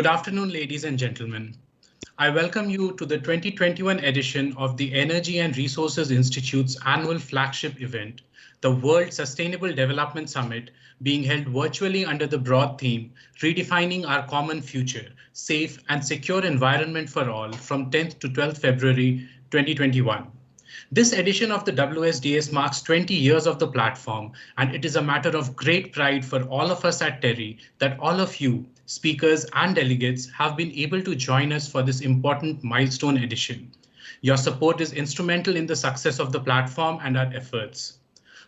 Good afternoon, ladies and gentlemen. I welcome you to the 2021 edition of the Energy and Resources Institute's annual flagship event, the World Sustainable Development Summit, being held virtually under the broad theme, Redefining Our Common Future, Safe and Secure Environment for All from 10th to 12th February 2021. This edition of the WSDS marks 20 years of the platform, and it is a matter of great pride for all of us at TERI that all of you, speakers and delegates, have been able to join us for this important milestone edition. Your support is instrumental in the success of the platform and our efforts.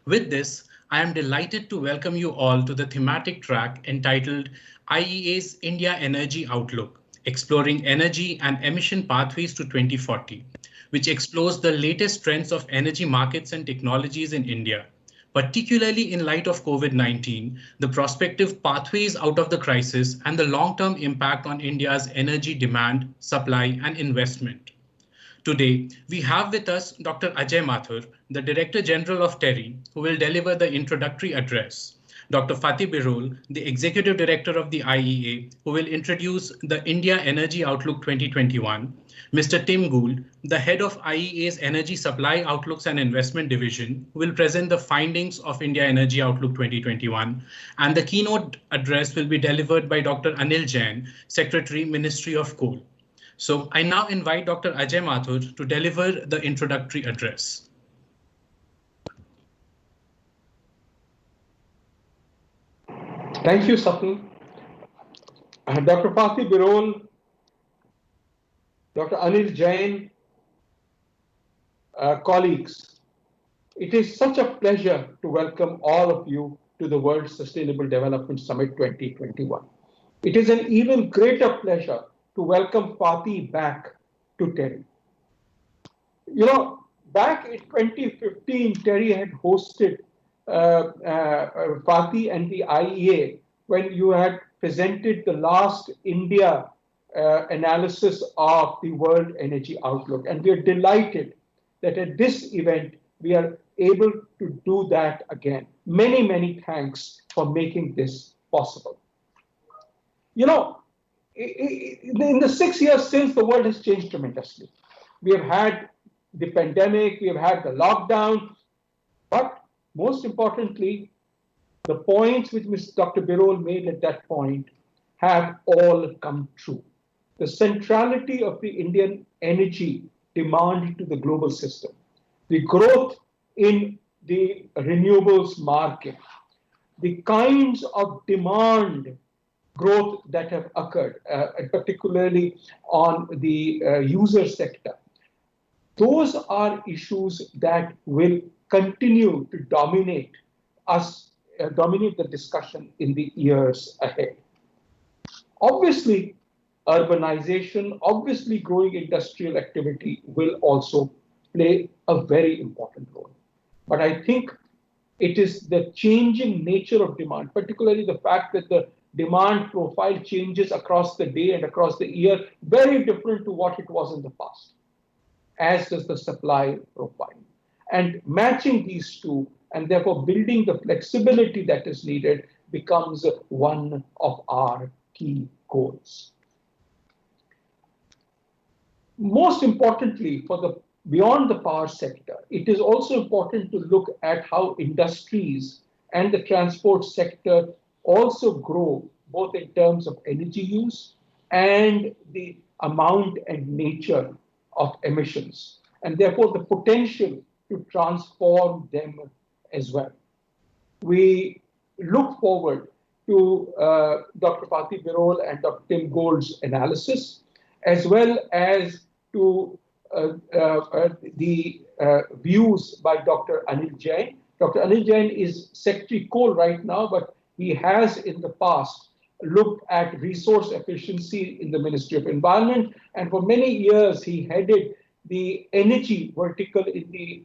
With this, I am delighted to welcome you all to the thematic track entitled IEA's India Energy Outlook, Exploring Energy and Emission Pathways to 2040, which explores the latest trends of energy markets and technologies in India, particularly in light of COVID-19, the prospective pathways out of the crisis, and the long-term impact on India's energy demand, supply, and investment. Today, we have with us Dr. Ajay Mathur, the Director General of TERI, who will deliver the introductory address. Dr. Fatih Birol, the Executive Director of the IEA, who will introduce the India Energy Outlook 2021. Mr. Tim Gould, the Head of IEA's Energy Supply Outlooks and Investment Division, who will present the findings of India Energy Outlook 2021. And the keynote address will be delivered by Dr. Anil Jain, Secretary, Ministry of Coal. So I now invite Dr. Ajay Mathur to deliver the introductory address. Thank you, Sapni. Dr. Fatih Birol, Dr. Anil Jain, colleagues, it is such a pleasure to welcome all of you to the World Sustainable Development Summit 2021. It is an even greater pleasure to welcome Fatih back to TERI. You know, back in 2015, TERI had hosted Fatih and the IEA when you had presented the last India analysis of the World Energy Outlook. And we are delighted that at this event, we are able to do that again. Many, many thanks for making this possible. You know, in the 6 years since, the world has changed tremendously. We have had the pandemic, we have had the lockdown, but most importantly, the points which Dr. Birol made at that point have all come true. The centrality of the Indian energy demand to the global system, the growth in the renewables market, the kinds of demand growth that have occurred, particularly on the user sector. Those are issues that will continue to dominate the discussion in the years ahead. Obviously, urbanization, obviously growing industrial activity will also play a very important role. But I think it is the changing nature of demand, particularly the fact that the demand profile changes across the day and across the year, very different to what it was in the past, as does the supply profile. And matching these two, and therefore building the flexibility that is needed, becomes one of our key goals. Most importantly, beyond the power sector, it is also important to look at how industries and the transport sector also grow, both in terms of energy use and the amount and nature of emissions, and therefore the potential to transform them as well. We look forward to Dr. Fatih Birol and Dr. Tim Gould's analysis, as well as to the views by Dr. Anil Jain. Dr. Anil Jain is Secretary Coal right now, but he has in the past looked at resource efficiency in the Ministry of Environment, and for many years he headed the energy vertical in the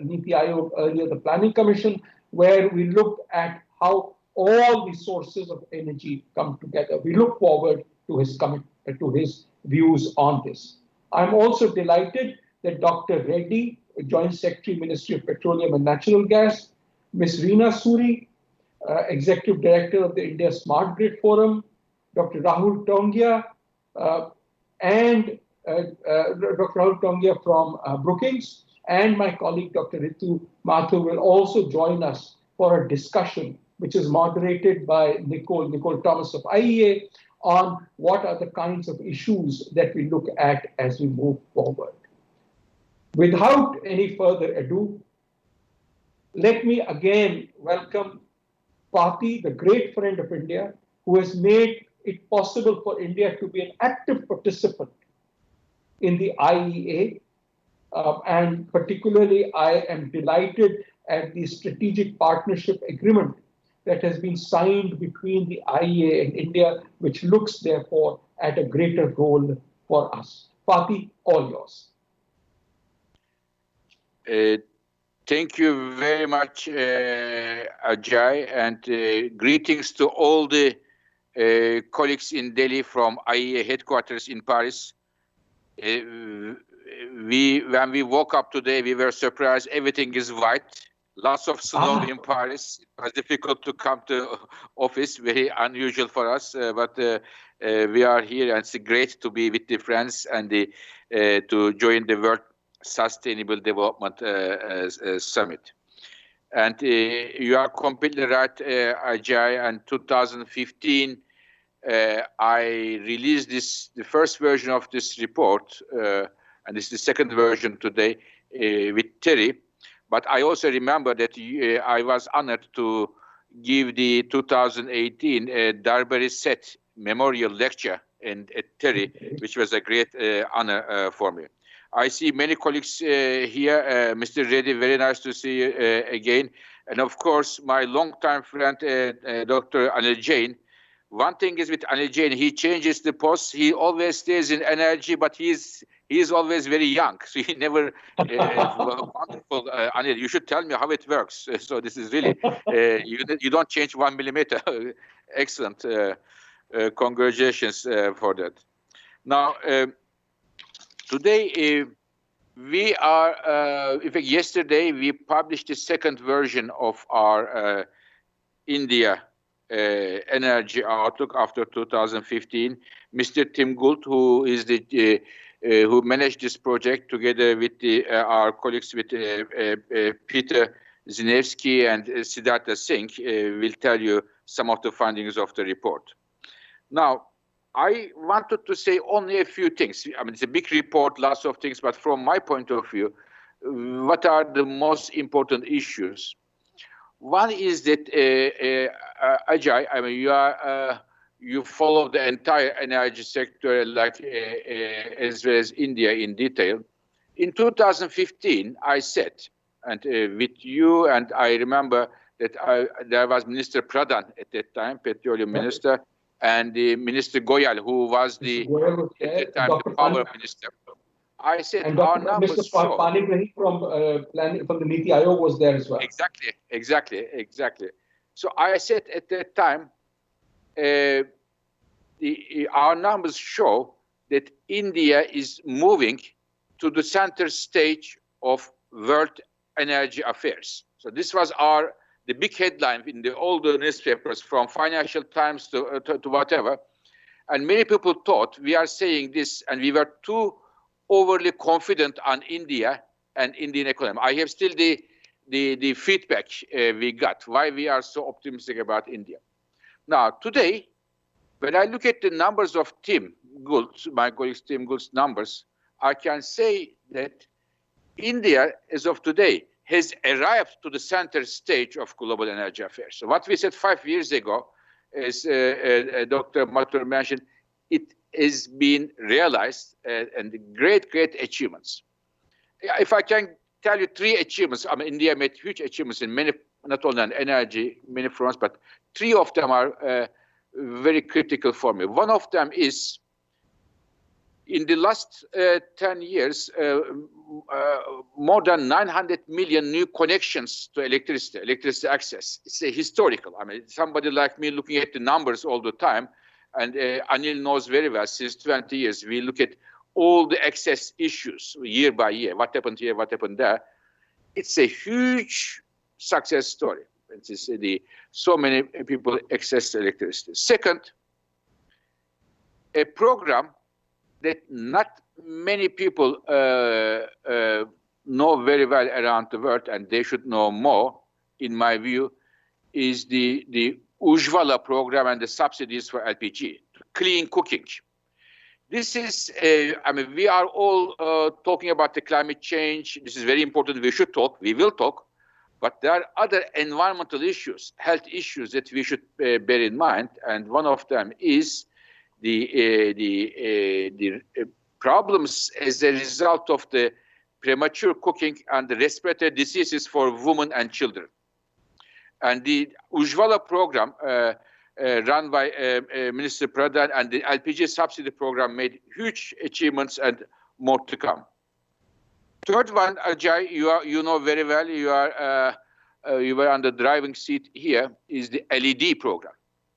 Niti Aayog, earlier the Planning Commission, where we looked at how all the sources of energy come together. We look forward to his views on this. I'm also delighted that Dr. Reddy, Joint Secretary, Ministry of Petroleum and Natural Gas, Ms. Reena Suri, Executive Director of the India Smart Grid Forum, Dr. Rahul Tongia and Dr. Rahul Tongia from Brookings, and my colleague Dr. Ritu Mathur will also join us for a discussion, which is moderated by Nicole Thomas of IEA, on what are the kinds of issues that we look at as we move forward. Without any further ado, let me again welcome Fatih, the great friend of India, who has made it possible for India to be an active participant in the IEA. And particularly, I am delighted at the strategic partnership agreement that has been signed between the IEA and India, which looks, therefore, at a greater role for us. Fatih, all yours. Thank you very much, Ajay, and greetings to all the colleagues in Delhi from IEA headquarters in Paris. When we woke up today, we were surprised. Everything is white. Lots of snow in Paris. It was difficult to come to office, very unusual for us, but we are here, and it's great to be with the friends and to join the World Sustainable Development Summit. And you are completely right, Ajay. In 2015, I released the first version of this report, and this is the second version today with Terry. But I also remember that I was honored to give the 2018 Darbery Set Memorial Lecture at Terry, which was a great honor for me. I see many colleagues here. Mr. Reddy, very nice to see you again. And of course, my longtime friend, Dr. Anil Jain. One thing is with Anil Jain, he changes the post. He always stays in energy, but he's always very young. So he never, wonderful. Anil, you should tell me how it works. So this is really, you don't change 1 millimeter. Excellent. Congratulations for that. Now, today, we are, in fact, yesterday we published the second version of our India energy outlook after 2015. Mr. Tim Gould, who is the who managed this project together with our colleagues with Peter Zinevsky and Siddhartha Singh, will tell you some of the findings of the report. Now, I wanted to say only a few things. I mean, it's a big report, lots of things, but from my point of view, what are the most important issues? One is that, Ajay, I mean, you follow the entire energy sector, like as well as India in detail. In 2015, I said, and with you, and I remember that there was Minister Pradhan at that time, Petroleum Minister, and the Minister Goyal, who was at that time the power minister. I said and our numbers Mr. Panigrahi from the Niti Aayog was there as well. Exactly. So I said at that time, our numbers show that India is moving to the center stage of world energy affairs. So this was the big headline in all the newspapers, from Financial Times to whatever. And many people thought we are saying this, and we were too overly confident on India and Indian economy. I have still the feedback we got, why we are so optimistic about India. Now, today, when I look at the numbers of Tim Gould, my colleague Tim Gould's numbers, I can say that India, as of today, has arrived to the center stage of global energy affairs. So what we said 5 years ago, as Dr. Mathur mentioned, it is being realized, and great achievements. If I can tell you 3 achievements, I mean, India made huge achievements in many, not only on energy, many fronts, but 3 of them are very critical for me. One of them is, in the last 10 years, more than 900 million new connections to electricity access. It's a historical. I mean, somebody like me looking at the numbers all the time, and Anil knows very well, since 20 years, we look at all the access issues year by year. What happened here, what happened there. It's a huge success story. So many people access electricity. Second, a program that not many people know very well around the world, and they should know more, in my view, is the Ujjwala program and the subsidies for LPG, clean cooking. This is, I mean, we are all talking about the climate change. This is very important. We should talk. We will talk. But there are other environmental issues, health issues that we should bear in mind. And one of them is the problems as a result of the premature cooking and the respiratory diseases for women and children. And the Ujjwala program, run by Minister Pradhan, and the LPG subsidy program made huge achievements and more to come. Third one, Ajay, you know very well, you were on the driving seat here, is the LED program.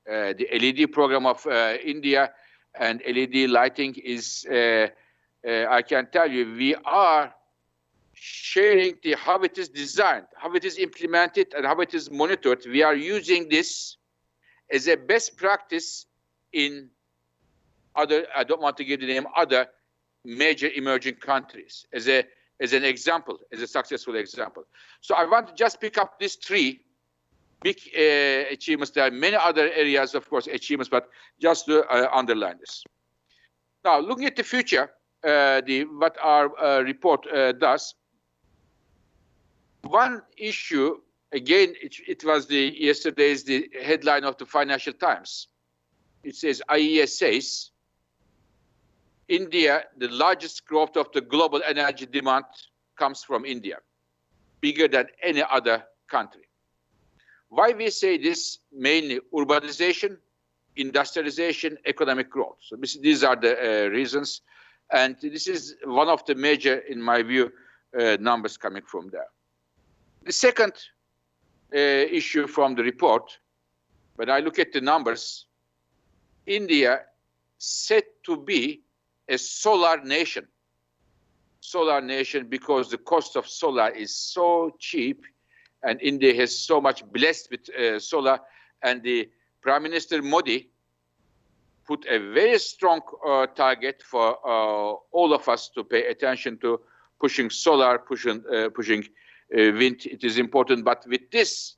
The LED program of India and LED lighting is, I can tell you, we are sharing how it is designed, how it is implemented, and how it is monitored. We are using this as a best practice in other, I don't want to give the name, other major emerging countries as an example, as a successful example. So I want to just pick up these three big achievements. There are many other areas, of course, achievements, but just to underline this. Now, looking at the future, what our report does, one issue, again, it was yesterday's the headline of the Financial Times. It says, IEA says, India, the largest growth of the global energy demand comes from India, bigger than any other country. Why we say this? Mainly urbanization, industrialization, economic growth. So these are the reasons. And this is one of the major, in my view, numbers coming from there. The second issue from the report, when I look at the numbers, India set to be a solar nation because the cost of solar is so cheap, and India has so much blessed with solar, and the Prime Minister Modi put a very strong target for all of us to pay attention to pushing solar, pushing wind. It is important, but with this,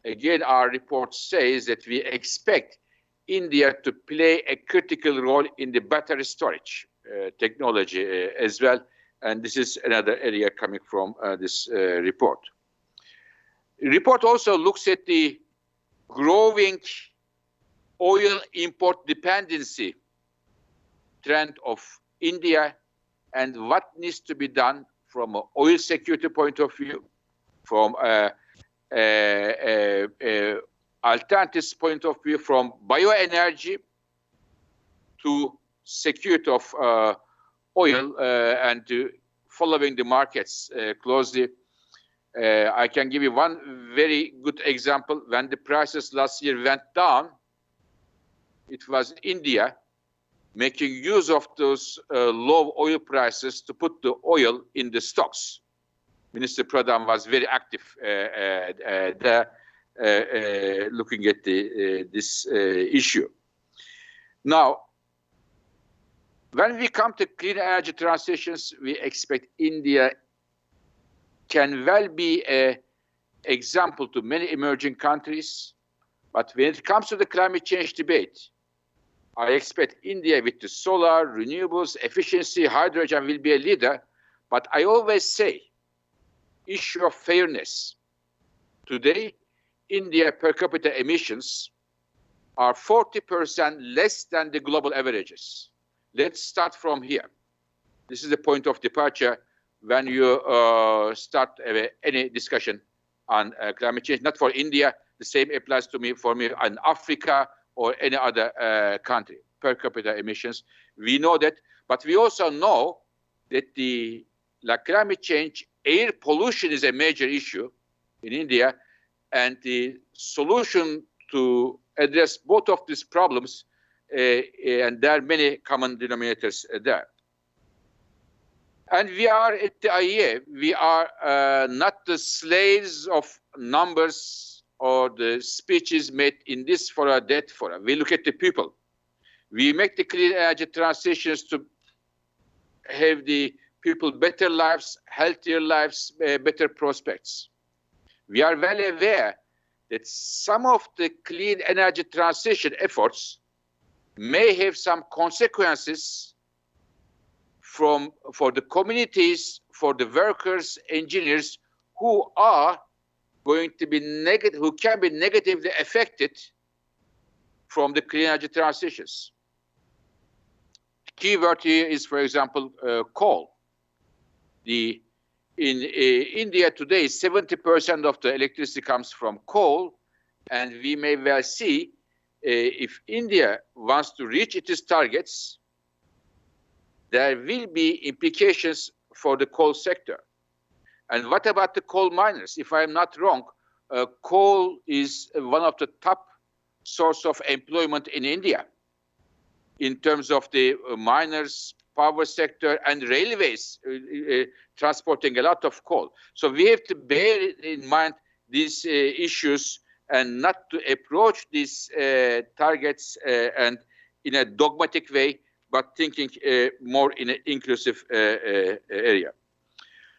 again, our report says that we expect India to play a critical role in the battery storage technology as well. And this is another area coming from this report. The report also looks at the growing oil import dependency trend of India and what needs to be done from an oil security point of view, from alternatives point of view, from bioenergy to security of oil and to following the markets closely. I can give you one very good example. When the prices last year went down, it was India making use of those low oil prices to put the oil in the stocks. Minister Pradhan was very active there, looking at this issue. Now, when we come to clean energy transitions, we expect India can well be an example to many emerging countries. But when it comes to the climate change debate, I expect India with the solar, renewables, efficiency, hydrogen will be a leader. But I always say, issue of fairness. Today, India per capita emissions are 40% less than the global averages. Let's start from here. This is the point of departure when you start any discussion on climate change. Not for India, the same applies to me for me in Africa or any other country. Per capita emissions, we know that, but we also know that the climate change, air pollution is a major issue in India, and the solution to address both of these problems, and there are many common denominators there. And we are at the IEA, we are not the slaves of numbers or the speeches made in this fora, that fora. We look at the people. We make the clean energy transitions to have the people better lives, healthier lives, better prospects. We are well aware that some of the clean energy transition efforts may have some consequences for the communities, for the workers, engineers who are going to be negative, who can be negatively affected from the clean energy transitions. Key word here is, for example, coal. In India today, 70% of the electricity comes from coal, and we may well see if India wants to reach its targets, there will be implications for the coal sector. And what about the coal miners? If I'm not wrong, coal is one of the top source of employment in India in terms of the miners, power sector, and railways transporting a lot of coal. So we have to bear in mind these issues and not to approach these targets and in a dogmatic way, but thinking more in an inclusive area.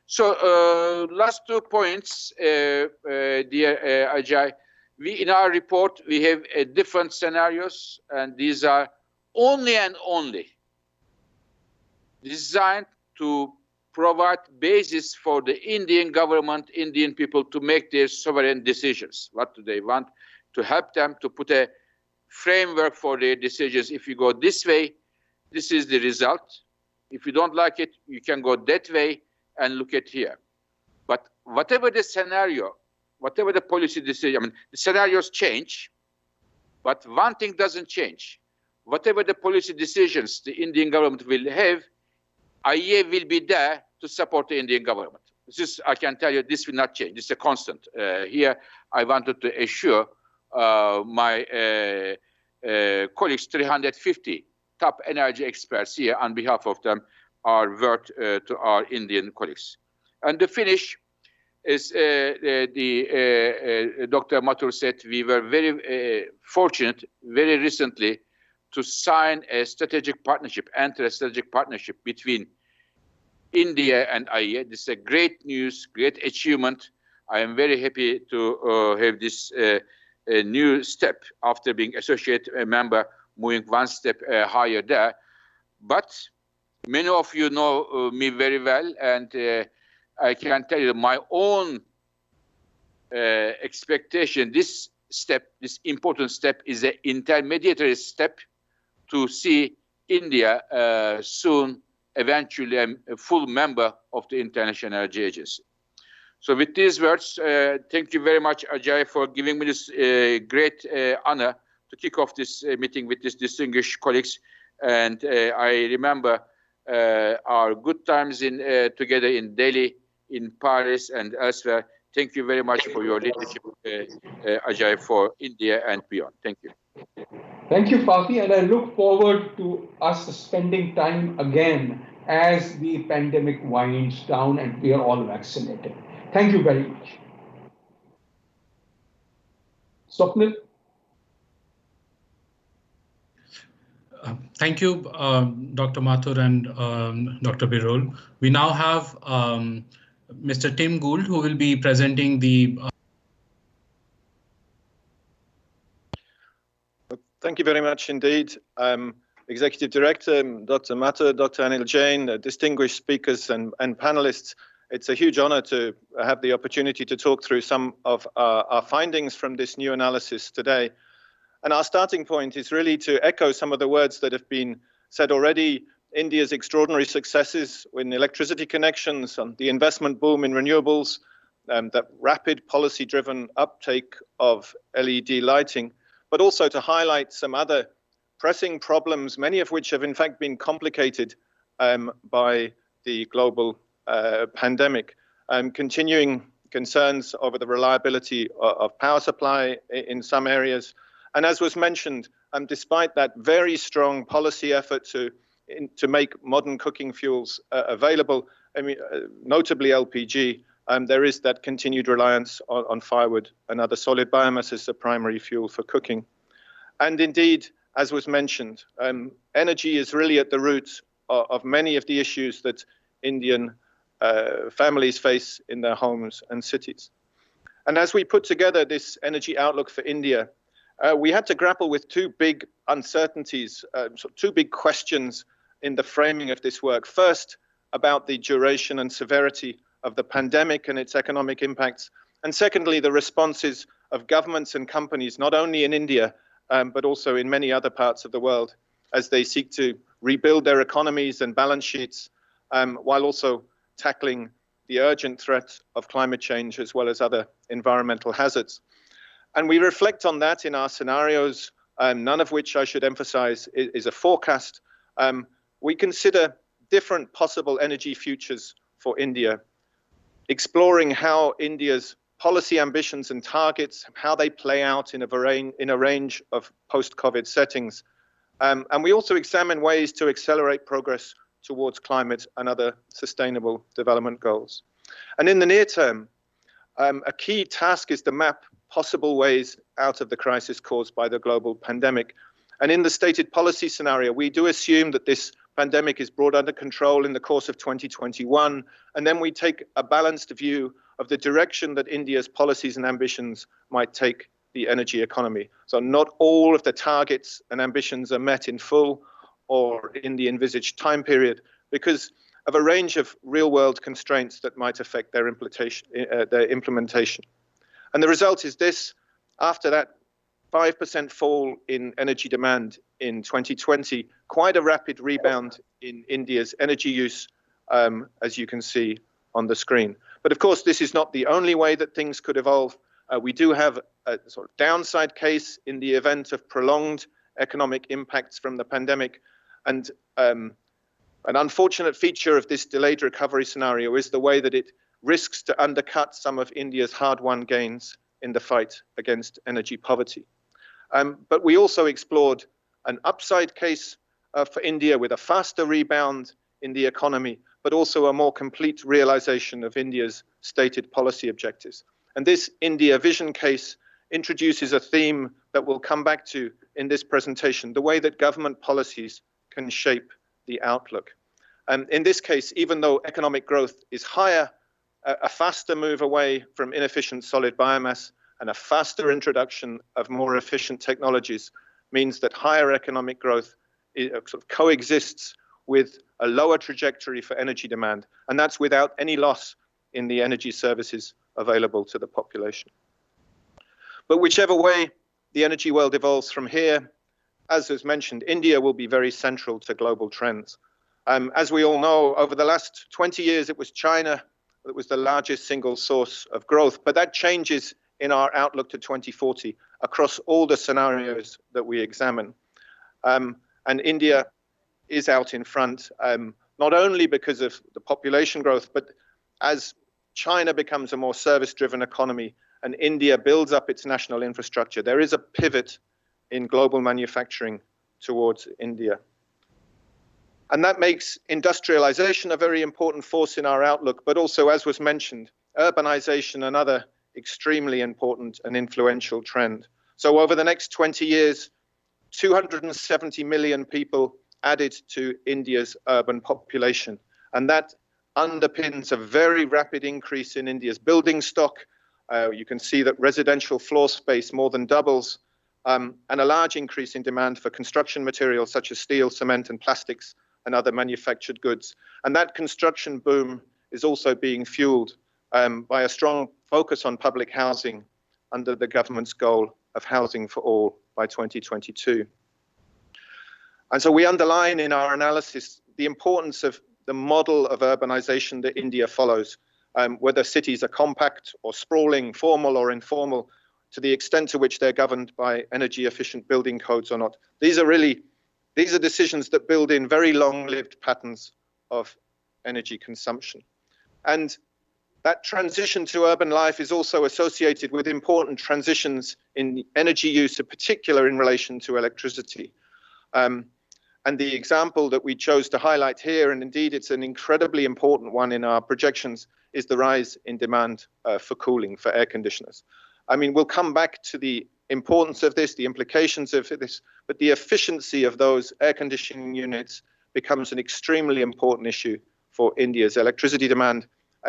So last 2 points, dear Ajay. In our report, we have different scenarios, and these are only and only designed to provide basis for the Indian government, Indian people to make their sovereign decisions. What do they want? To help them to put a framework for their decisions. If you go this way, this is the result. If you don't like it, you can go that way and look at here. But whatever the scenario, whatever the policy decision, I mean, the scenarios change, but one thing doesn't change. Whatever the policy decisions the Indian government will have, IEA will be there to support the Indian government. This is, I can tell you, this will not change. This is a constant. Here, I wanted to assure my colleagues, 350 top energy experts here, on behalf of them, our word to our Indian colleagues. And to finish, as Dr. Mathur said, we were very fortunate very recently to sign a strategic partnership, enter a strategic partnership between India and IEA. This is a great news, great achievement. I am very happy to have this new step after being associate member, moving one step higher there. But many of you know me very well, and I can tell you my own expectation, this step, this important step, is an intermediary step to see India soon, eventually a full member of the International Energy Agency. So with these words, thank you very much, Ajay, for giving me this great honor to kick off this meeting with these distinguished colleagues. And I remember our good times together in Delhi, in Paris, and elsewhere. Thank you very much for your leadership, Ajay, for India and beyond. Thank you. Thank you, Fatih, and I look forward to us spending time again as the pandemic winds down and we are all vaccinated. Thank you very much. Swapnil? Thank you, Dr. Mathur and Dr. Birol. We now have Mr. Tim Gould, who will be presenting the Thank you very much indeed. Executive Director, Dr. Mathur, Dr. Anil Jain, distinguished speakers and panelists. It's a huge honor to have the opportunity to talk through some of our findings from this new analysis today. And our starting point is really to echo some of the words that have been said already. India's extraordinary successes in electricity connections, the investment boom in renewables, that rapid policy-driven uptake of LED lighting, but also to highlight some other pressing problems, many of which have in fact been complicated by the global pandemic. Continuing concerns over the reliability of power supply in some areas. And as was mentioned, despite that very strong policy effort to make modern cooking fuels available, I mean, notably LPG, there is that continued reliance on firewood and other solid biomass as the primary fuel for cooking. And indeed, as was mentioned, energy is really at the root of many of the issues that Indian families face in their homes and cities. And as we put together this energy outlook for India, we had to grapple with two big uncertainties, two big questions in the framing of this work. First, about the duration and severity of the pandemic and its economic impacts. And secondly, the responses of governments and companies, not only in India, but also in many other parts of the world, as they seek to rebuild their economies and balance sheets, while also tackling the urgent threat of climate change as well as other environmental hazards. And we reflect on that in our scenarios, none of which I should emphasize is a forecast. We consider different possible energy futures for India, exploring how India's policy ambitions and targets, how they play out in a range of post-COVID settings. And we also examine ways to accelerate progress towards climate and other sustainable development goals. And in the near term, a key task is to map possible ways out of the crisis caused by the global pandemic. And in the stated policy scenario, we do assume that this pandemic is brought under control in the course of 2021, and then we take a balanced view of the direction that India's policies and ambitions might take the energy economy. So not all of the targets and ambitions are met in full or in the envisaged time period because of a range of real-world constraints that might affect their implementation. And the result is this: after that 5% fall in energy demand in 2020, quite a rapid rebound in India's energy use, as you can see on the screen. But of course, this is not the only way that things could evolve. We do have a sort of downside case in the event of prolonged economic impacts from the pandemic. And an unfortunate feature of this delayed recovery scenario is the way that it risks to undercut some of India's hard-won gains in the fight against energy poverty. But we also explored an upside case for India with a faster rebound in the economy, but also a more complete realization of India's stated policy objectives. And this India Vision case introduces a theme that we'll come back to in this presentation, the way that government policies can shape the outlook. In this case, even though economic growth is higher, a faster move away from inefficient solid biomass and a faster introduction of more efficient technologies means that higher economic growth sort of coexists with a lower trajectory for energy demand, and that's without any loss in the energy services available to the population. But whichever way the energy world evolves from here, as was mentioned, India will be very central to global trends. As we all know, over the last 20 years, it was China that was the largest single source of growth, but that changes in our outlook to 2040 across all the scenarios that we examine. And India is out in front, not only because of the population growth, but as China becomes a more service-driven economy and India builds up its national infrastructure, there is a pivot in global manufacturing towards India. And that makes industrialization a very important force in our outlook, but also, as was mentioned, urbanization, another extremely important and influential trend. So over the next 20 years, 270 million people added to India's urban population. And that underpins a very rapid increase in India's building stock. You can see that residential floor space more than doubles, and a large increase in demand for construction materials such as steel, cement, and plastics, and other manufactured goods. And that construction boom is also being fueled by a strong focus on public housing under the government's goal of housing for all by 2022. And so we underline in our analysis the importance of the model of urbanization that India follows, whether cities are compact or sprawling, formal or informal, to the extent to which they're governed by energy efficient building codes or not. These are decisions that build in very long-lived patterns of energy consumption. And that transition to urban life is also associated with important transitions in energy use, in particular in relation to electricity. And the example that we chose to highlight here, and indeed it's an incredibly important one in our projections, is the rise in demand for cooling, for air conditioners. I mean, we'll come back to the importance of this, the implications of this, but the efficiency of those air conditioning units becomes an extremely important issue for India's electricity demand,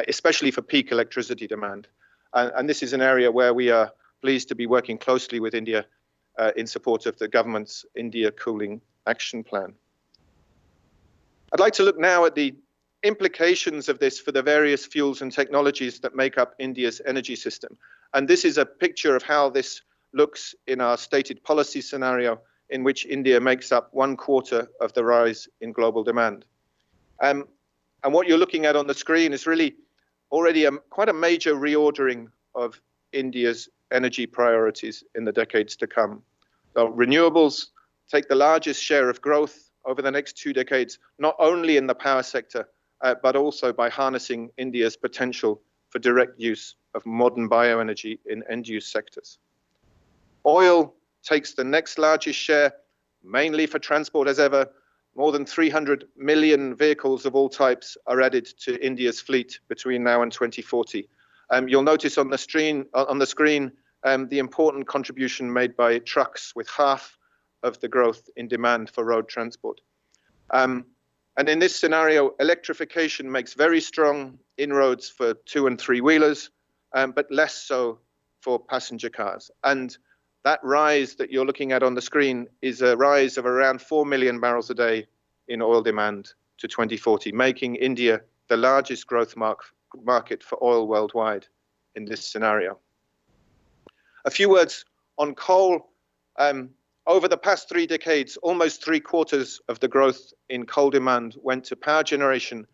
especially for peak electricity demand. And this is an area where we are pleased to be working closely with India in support of the government's India Cooling Action Plan. I'd like to look now at the implications of this for the various fuels and technologies that make up India's energy system. And this is a picture of how this looks in our stated policy scenario, in which India makes up 1/4 of the rise in global demand. And what you're looking at on the screen is really already quite a major reordering of India's energy priorities in the decades to come. So renewables take the largest share of growth over the next 2 decades, not only in the power sector, but also by harnessing India's potential for direct use of modern bioenergy in end-use sectors. Oil takes the next largest share, mainly for transport as ever. More than 300 million vehicles of all types are added to India's fleet between now and 2040. You'll notice on the screen the important contribution made by trucks, with half of the growth in demand for road transport. And in this scenario, electrification makes very strong inroads for 2- and 3-wheelers, but less so for passenger cars. And that rise that you're looking at on the screen is a rise of around 4 million barrels a day in oil demand to 2040, making India the largest growth market for oil worldwide in this scenario. A few words on coal. Over the past 3 decades, almost 3/4 of the growth in coal demand went to power generation.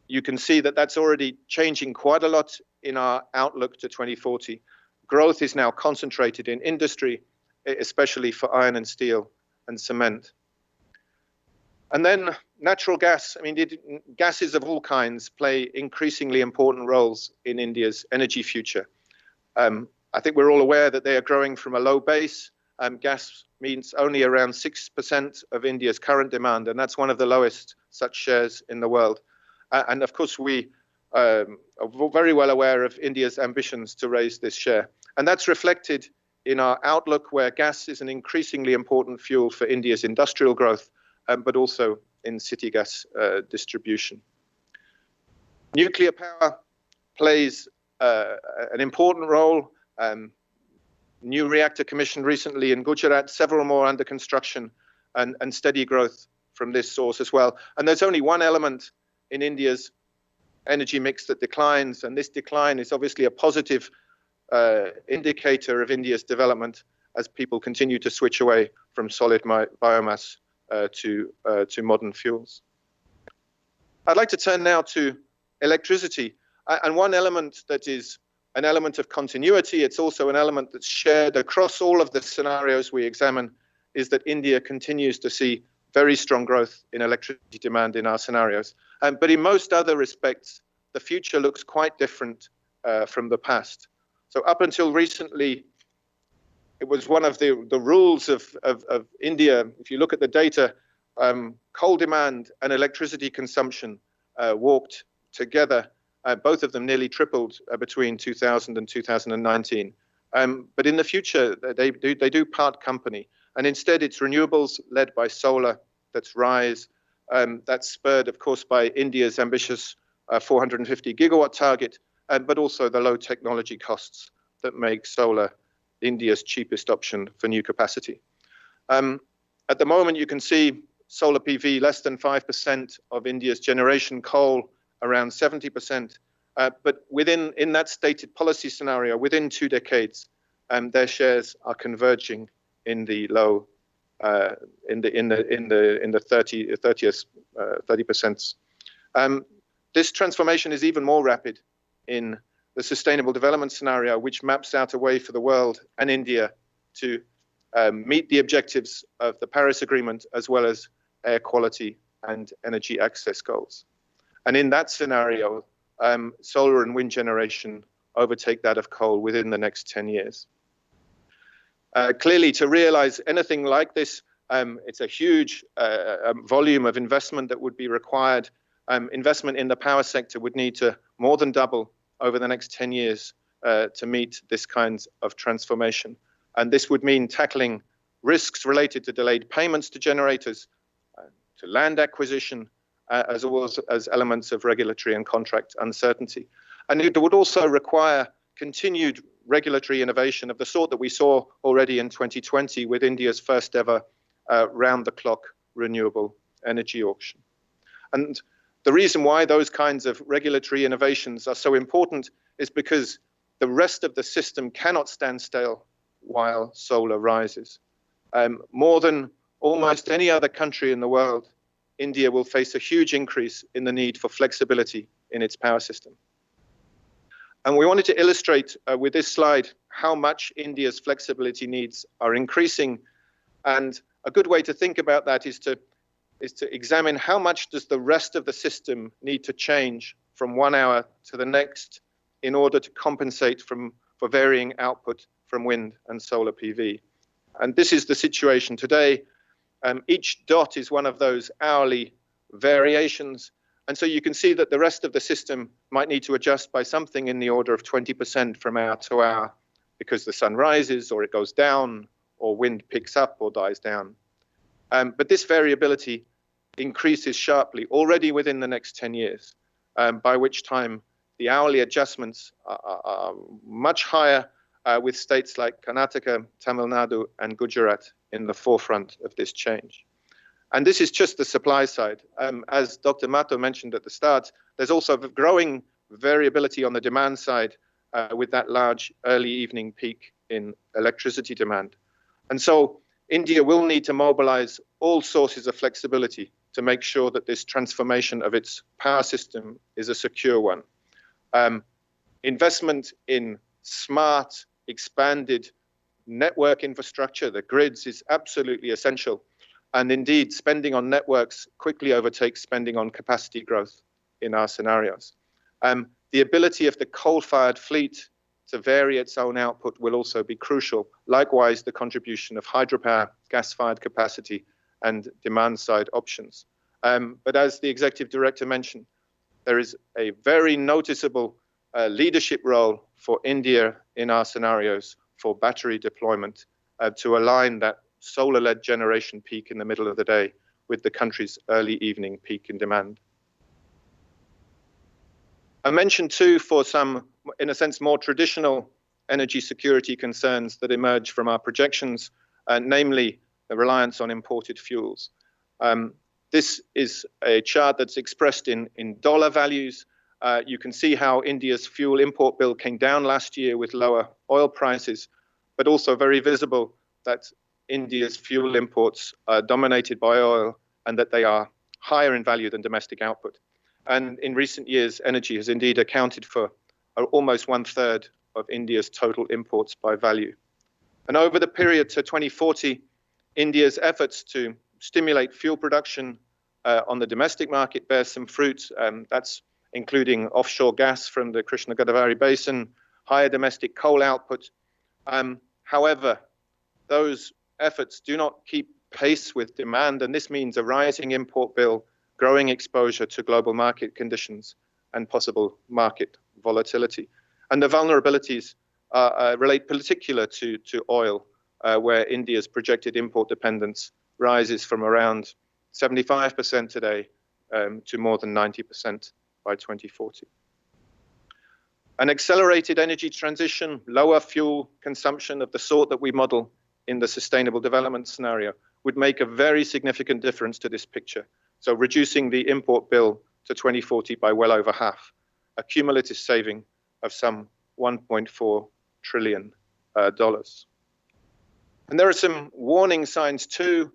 You can see that that's already changing quite a lot in our outlook to 2040. Growth is now concentrated in industry, especially for iron and steel and cement. And then natural gas. I mean, gases of all kinds play increasingly important roles in India's energy future. I think we're all aware that they are growing from a low base. Gas means only around 6% of India's current demand, and that's one of the lowest such shares in the world. And of course, we are very well aware of India's ambitions to raise this share. And that's reflected in our outlook, where gas is an increasingly important fuel for India's industrial growth, but also in city gas distribution. Nuclear power plays an important role. New reactor commissioned recently in Gujarat, several more under construction, and steady growth from this source as well. And there's only one element in India's energy mix that declines, and this decline is obviously a positive indicator of India's development as people continue to switch away from solid biomass to modern fuels. I'd like to turn now to electricity, and one element that is an element of continuity, it's also an element that's shared across all of the scenarios we examine, is that India continues to see very strong growth in electricity demand in our scenarios. But in most other respects, the future looks quite different from the past. So up until recently, it was one of the rules of India. If you look at the data, coal demand and electricity consumption walked together. Both of them nearly tripled between 2000 and 2019. But in the future, they do part company. And instead, it's renewables led by solar that's rise. That's spurred, of course, by India's ambitious 450 gigawatt target, but also the low technology costs that make solar India's cheapest option for new capacity. At the moment, you can see solar PV less than 5% of India's generation, coal around 70%. But in that stated policy scenario, within 2 decades, their shares are converging in the low in the 30%. This transformation is even more rapid in the Sustainable Development Scenario, which maps out a way for the world and India to meet the objectives of the Paris Agreement, as well as air quality and energy access goals. And in that scenario, solar and wind generation overtake that of coal within the next 10 years. Clearly, to realize anything like this, it's a huge volume of investment that would be required. Investment in the power sector would need to more than double over the next 10 years to meet this kind of transformation. And this would mean tackling risks related to delayed payments to generators, to land acquisition, as well as elements of regulatory and contract uncertainty. And it would also require continued regulatory innovation of the sort that we saw already in 2020 with India's first ever round-the-clock renewable energy auction. And the reason why those kinds of regulatory innovations are so important is because the rest of the system cannot stand still while solar rises. More than almost any other country in the world, India will face a huge increase in the need for flexibility in its power system. And we wanted to illustrate with this slide how much India's flexibility needs are increasing. And a good way to think about that is to examine how much does the rest of the system need to change from 1 hour to the next in order to compensate for varying output from wind and solar PV. And this is the situation today. Each dot is one of those hourly variations. And so you can see that the rest of the system might need to adjust by something in the order of 20% from hour to hour because the sun rises or it goes down or wind picks up or dies down. But this variability increases sharply already within the next 10 years, by which time the hourly adjustments are much higher, with states like Karnataka, Tamil Nadu, and Gujarat in the forefront of this change. And this is just the supply side. As Dr. Mathur mentioned at the start, there's also growing variability on the demand side with that large early evening peak in electricity demand. And so India will need to mobilize all sources of flexibility to make sure that this transformation of its power system is a secure one. Investment in smart, expanded network infrastructure, the grids, is absolutely essential. And indeed, spending on networks quickly overtakes spending on capacity growth in our scenarios. The ability of the coal-fired fleet to vary its own output will also be crucial. Likewise, the contribution of hydropower, gas-fired capacity, and demand-side options. But as the Executive Director mentioned, there is a very noticeable leadership role for India in our scenarios for battery deployment to align that solar-led generation peak in the middle of the day with the country's early evening peak in demand. I mentioned too, for some, in a sense, more traditional energy security concerns that emerge from our projections, namely the reliance on imported fuels. This is a chart that's expressed in dollar values. You can see how India's fuel import bill came down last year with lower oil prices, but also very visible that India's fuel imports are dominated by oil and that they are higher in value than domestic output. And in recent years, energy has indeed accounted for almost 1/3 of India's total imports by value. And over the period to 2040, India's efforts to stimulate fuel production on the domestic market bears some fruit. That's including offshore gas from the Krishna Godavari Basin, higher domestic coal output. However, those efforts do not keep pace with demand, and this means a rising import bill, growing exposure to global market conditions, and possible market volatility. And the vulnerabilities relate particularly to oil, where India's projected import dependence rises from around 75% today to more than 90% by 2040. An accelerated energy transition, lower fuel consumption of the sort that we model in the Sustainable Development Scenario would make a very significant difference to this picture. So reducing the import bill to 2040 by well over half, a cumulative saving of some $1.4 trillion. And there are some warning signs too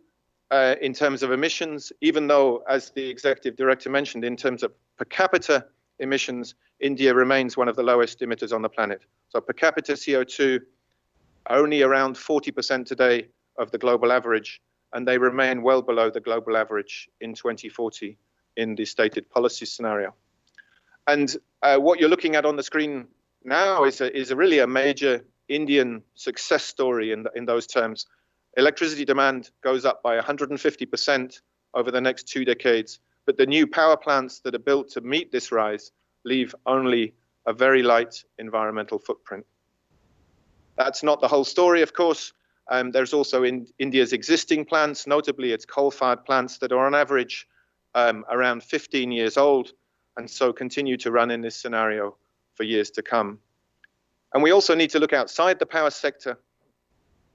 in terms of emissions, even though, as the Executive Director mentioned, in terms of per capita emissions, India remains one of the lowest emitters on the planet. So per capita CO2, only around 40% today of the global average, and they remain well below the global average in 2040 in the stated policy scenario. And what you're looking at on the screen now is really a major Indian success story in those terms. Electricity demand goes up by 150% over the next 2 decades, but the new power plants that are built to meet this rise leave only a very light environmental footprint. That's not the whole story, of course. There's also in India's existing plants, notably its coal-fired plants that are on average around 15 years old, and so continue to run in this scenario for years to come. And we also need to look outside the power sector,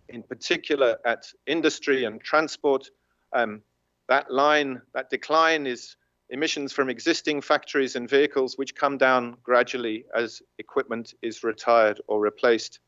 in particular at industry and transport. That decline is emissions from existing factories and vehicles, which come down gradually as equipment is retired or replaced.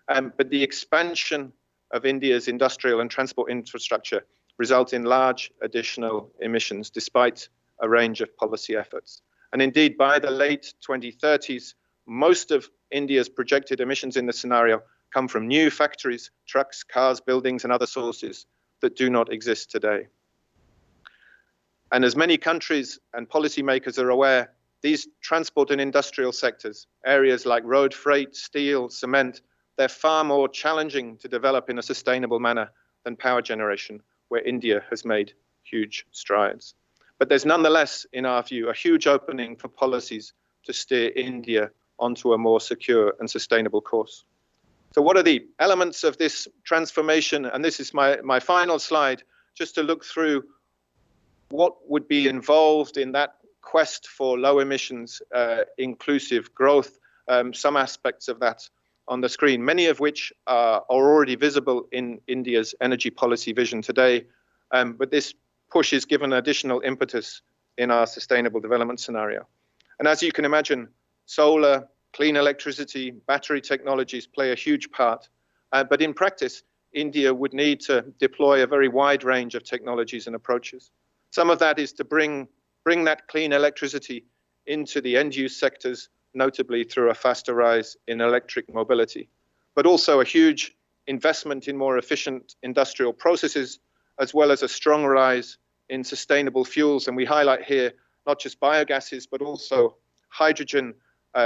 But the expansion of India's industrial and transport infrastructure result in large additional emissions, despite a range of policy efforts. And indeed, by the late 2030s, most of India's projected emissions in the scenario come from new factories, trucks, cars, buildings, and other sources that do not exist today. And as many countries and policymakers are aware, these transport and industrial sectors, areas like road freight, steel, cement, they're far more challenging to develop in a sustainable manner than power generation, where India has made huge strides. But there's nonetheless, in our view, a huge opening for policies to steer India onto a more secure and sustainable course. So what are the elements of this transformation? And this is my final slide, just to look through what would be involved in that quest for low emissions, inclusive growth, some aspects of that on the screen, many of which are already visible in India's energy policy vision today. But this push is given additional impetus in our sustainable development scenario. And as you can imagine, solar, clean electricity, battery technologies play a huge part. But in practice, India would need to deploy a very wide range of technologies and approaches. Some of that is to bring that clean electricity into the end-use sectors, notably through a faster rise in electric mobility, but also a huge investment in more efficient industrial processes, as well as a strong rise in sustainable fuels. And we highlight here not just biogases, but also hydrogen,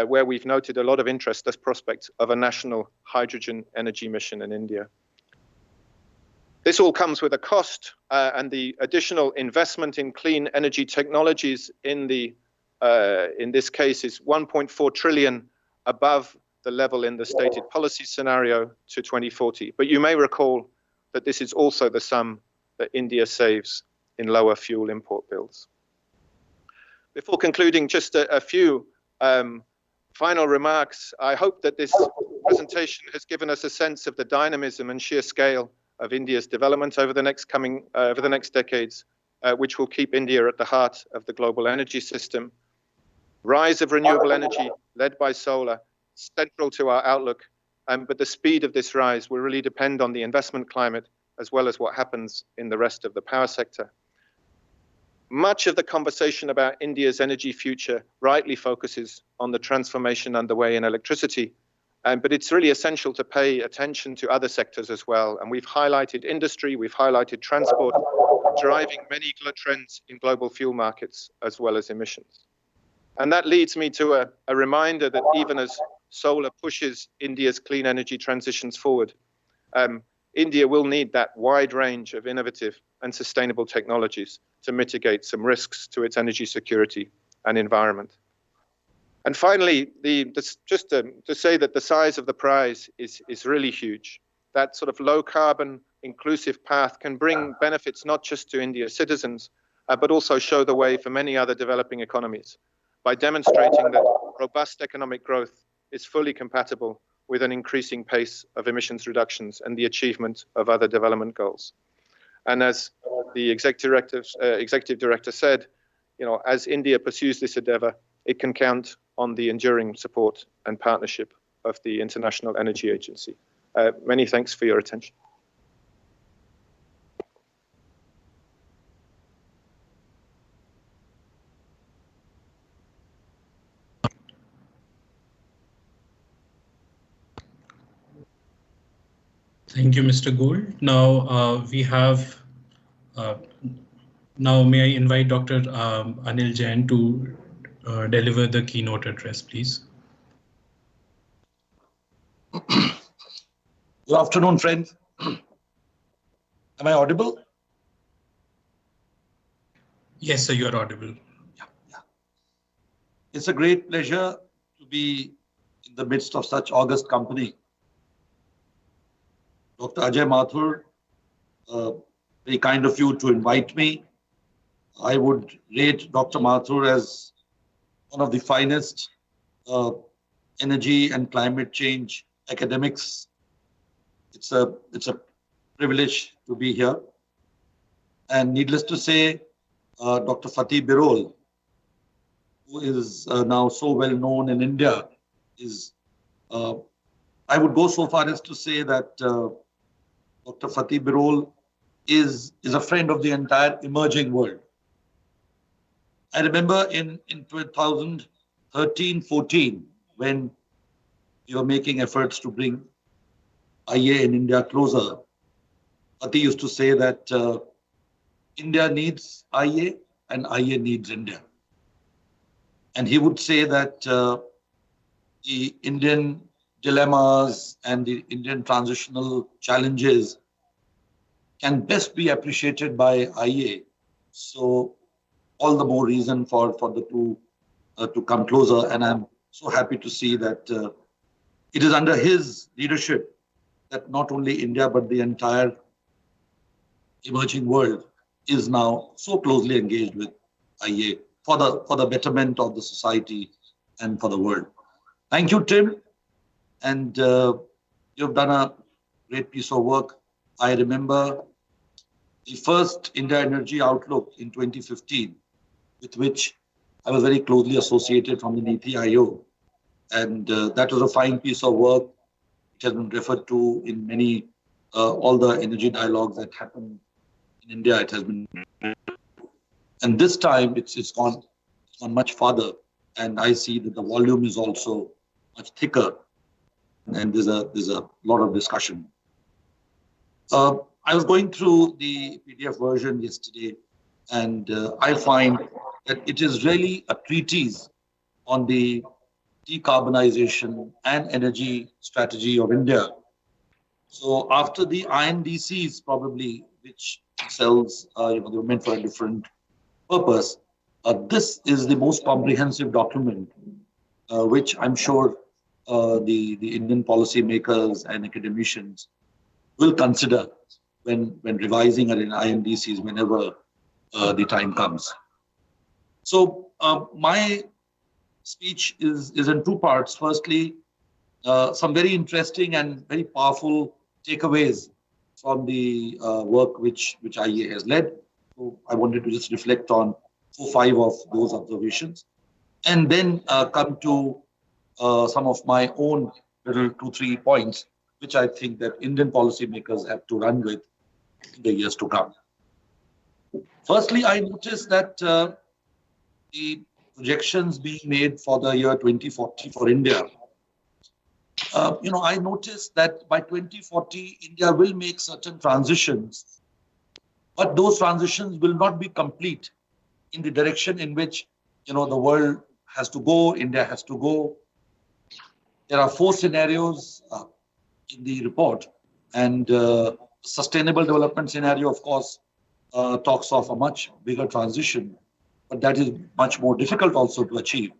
where we've noted a lot of interest as prospects of a national hydrogen energy mission in India. This all comes with a cost, and the additional investment in clean energy technologies in this case is 1.4 trillion above the level in the stated policy scenario to 2040. But you may recall that this is also the sum that India saves in lower fuel import bills. Before concluding, just a few final remarks. I hope that this presentation has given us a sense of the dynamism and sheer scale of India's development over the next decades, which will keep India at the heart of the global energy system. Rise of renewable energy led by solar, central to our outlook, but the speed of this rise will really depend on the investment climate as well as what happens in the rest of the power sector. Much of the conversation about India's energy future rightly focuses on the transformation underway in electricity, but it's really essential to pay attention to other sectors as well. And we've highlighted industry, we've highlighted transport, driving many trends in global fuel markets as well as emissions. And that leads me to a reminder that even as solar pushes India's clean energy transitions forward, India will need that wide range of innovative and sustainable technologies to mitigate some risks to its energy security and environment. And finally, just to say that the size of the prize is really huge. That sort of low carbon, inclusive path can bring benefits not just to India's citizens, but also show the way for many other developing economies by demonstrating that robust economic growth is fully compatible with an increasing pace of emissions reductions and the achievement of other development goals. And as the executive director said, as India pursues this endeavor, it can count on the enduring support and partnership of the International Energy Agency. Many thanks for your attention. Thank you, Mr. Gould. Now we have, now may I invite Dr. Anil Jain to deliver the keynote address, please. Good afternoon, friends. Am I audible? Yes, sir, you are audible. Yeah. It's a great pleasure to be in the midst of such august company. Dr. Ajay Mathur, very kind of you to invite me. I would rate Dr. Mathur as one of the finest energy and climate change academics. It's a privilege to be here. And needless to say, Dr. Fatih Birol, who is now so well known in India, is, I would go so far as to say that Dr. Fatih Birol is a friend of the entire emerging world. I remember in 2013-14, when we were making efforts to bring IEA in India closer, Fatih used to say that India needs IEA and IEA needs India. And he would say that the Indian dilemmas and the Indian transitional challenges can best be appreciated by IEA. So all the more reason for the two to come closer. And I'm so happy to see that it is under his leadership that not only India, but the entire emerging world is now so closely engaged with IEA for the betterment of the society and for the world. Thank you, Tim. And you've done a great piece of work. I remember the first India Energy Outlook in 2015, with which I was very closely associated from the Niti Aayog. And that was a fine piece of work. It has been referred to in many, all the energy dialogues that happen in India. It has been, and this time it's gone much farther. And I see that the volume is also much thicker. And there's a lot of discussion. I was going through the PDF version yesterday, and I find that it is really a treatise on the decarbonization and energy strategy of India. So after the INDCs, probably, which sells, they were meant for a different purpose, this is the most comprehensive document, which I'm sure the Indian policymakers and academicians will consider when revising our INDCs whenever the time comes. So my speech is in two parts. Firstly, some very interesting and very powerful takeaways from the work which IEA has led. So I wanted to just reflect on 4 or 5 of those observations, and then come to some of my own little 2 or 3 points, which I think that Indian policymakers have to run with in the years to come. Firstly, I noticed that the projections being made for the year 2040 for India, I noticed that by 2040, India will make certain transitions, but those transitions will not be complete in the direction in which, the world has to go, India has to go. There are 4 scenarios in the report, and sustainable development scenario, of course, talks of a much bigger transition, but that is much more difficult also to achieve.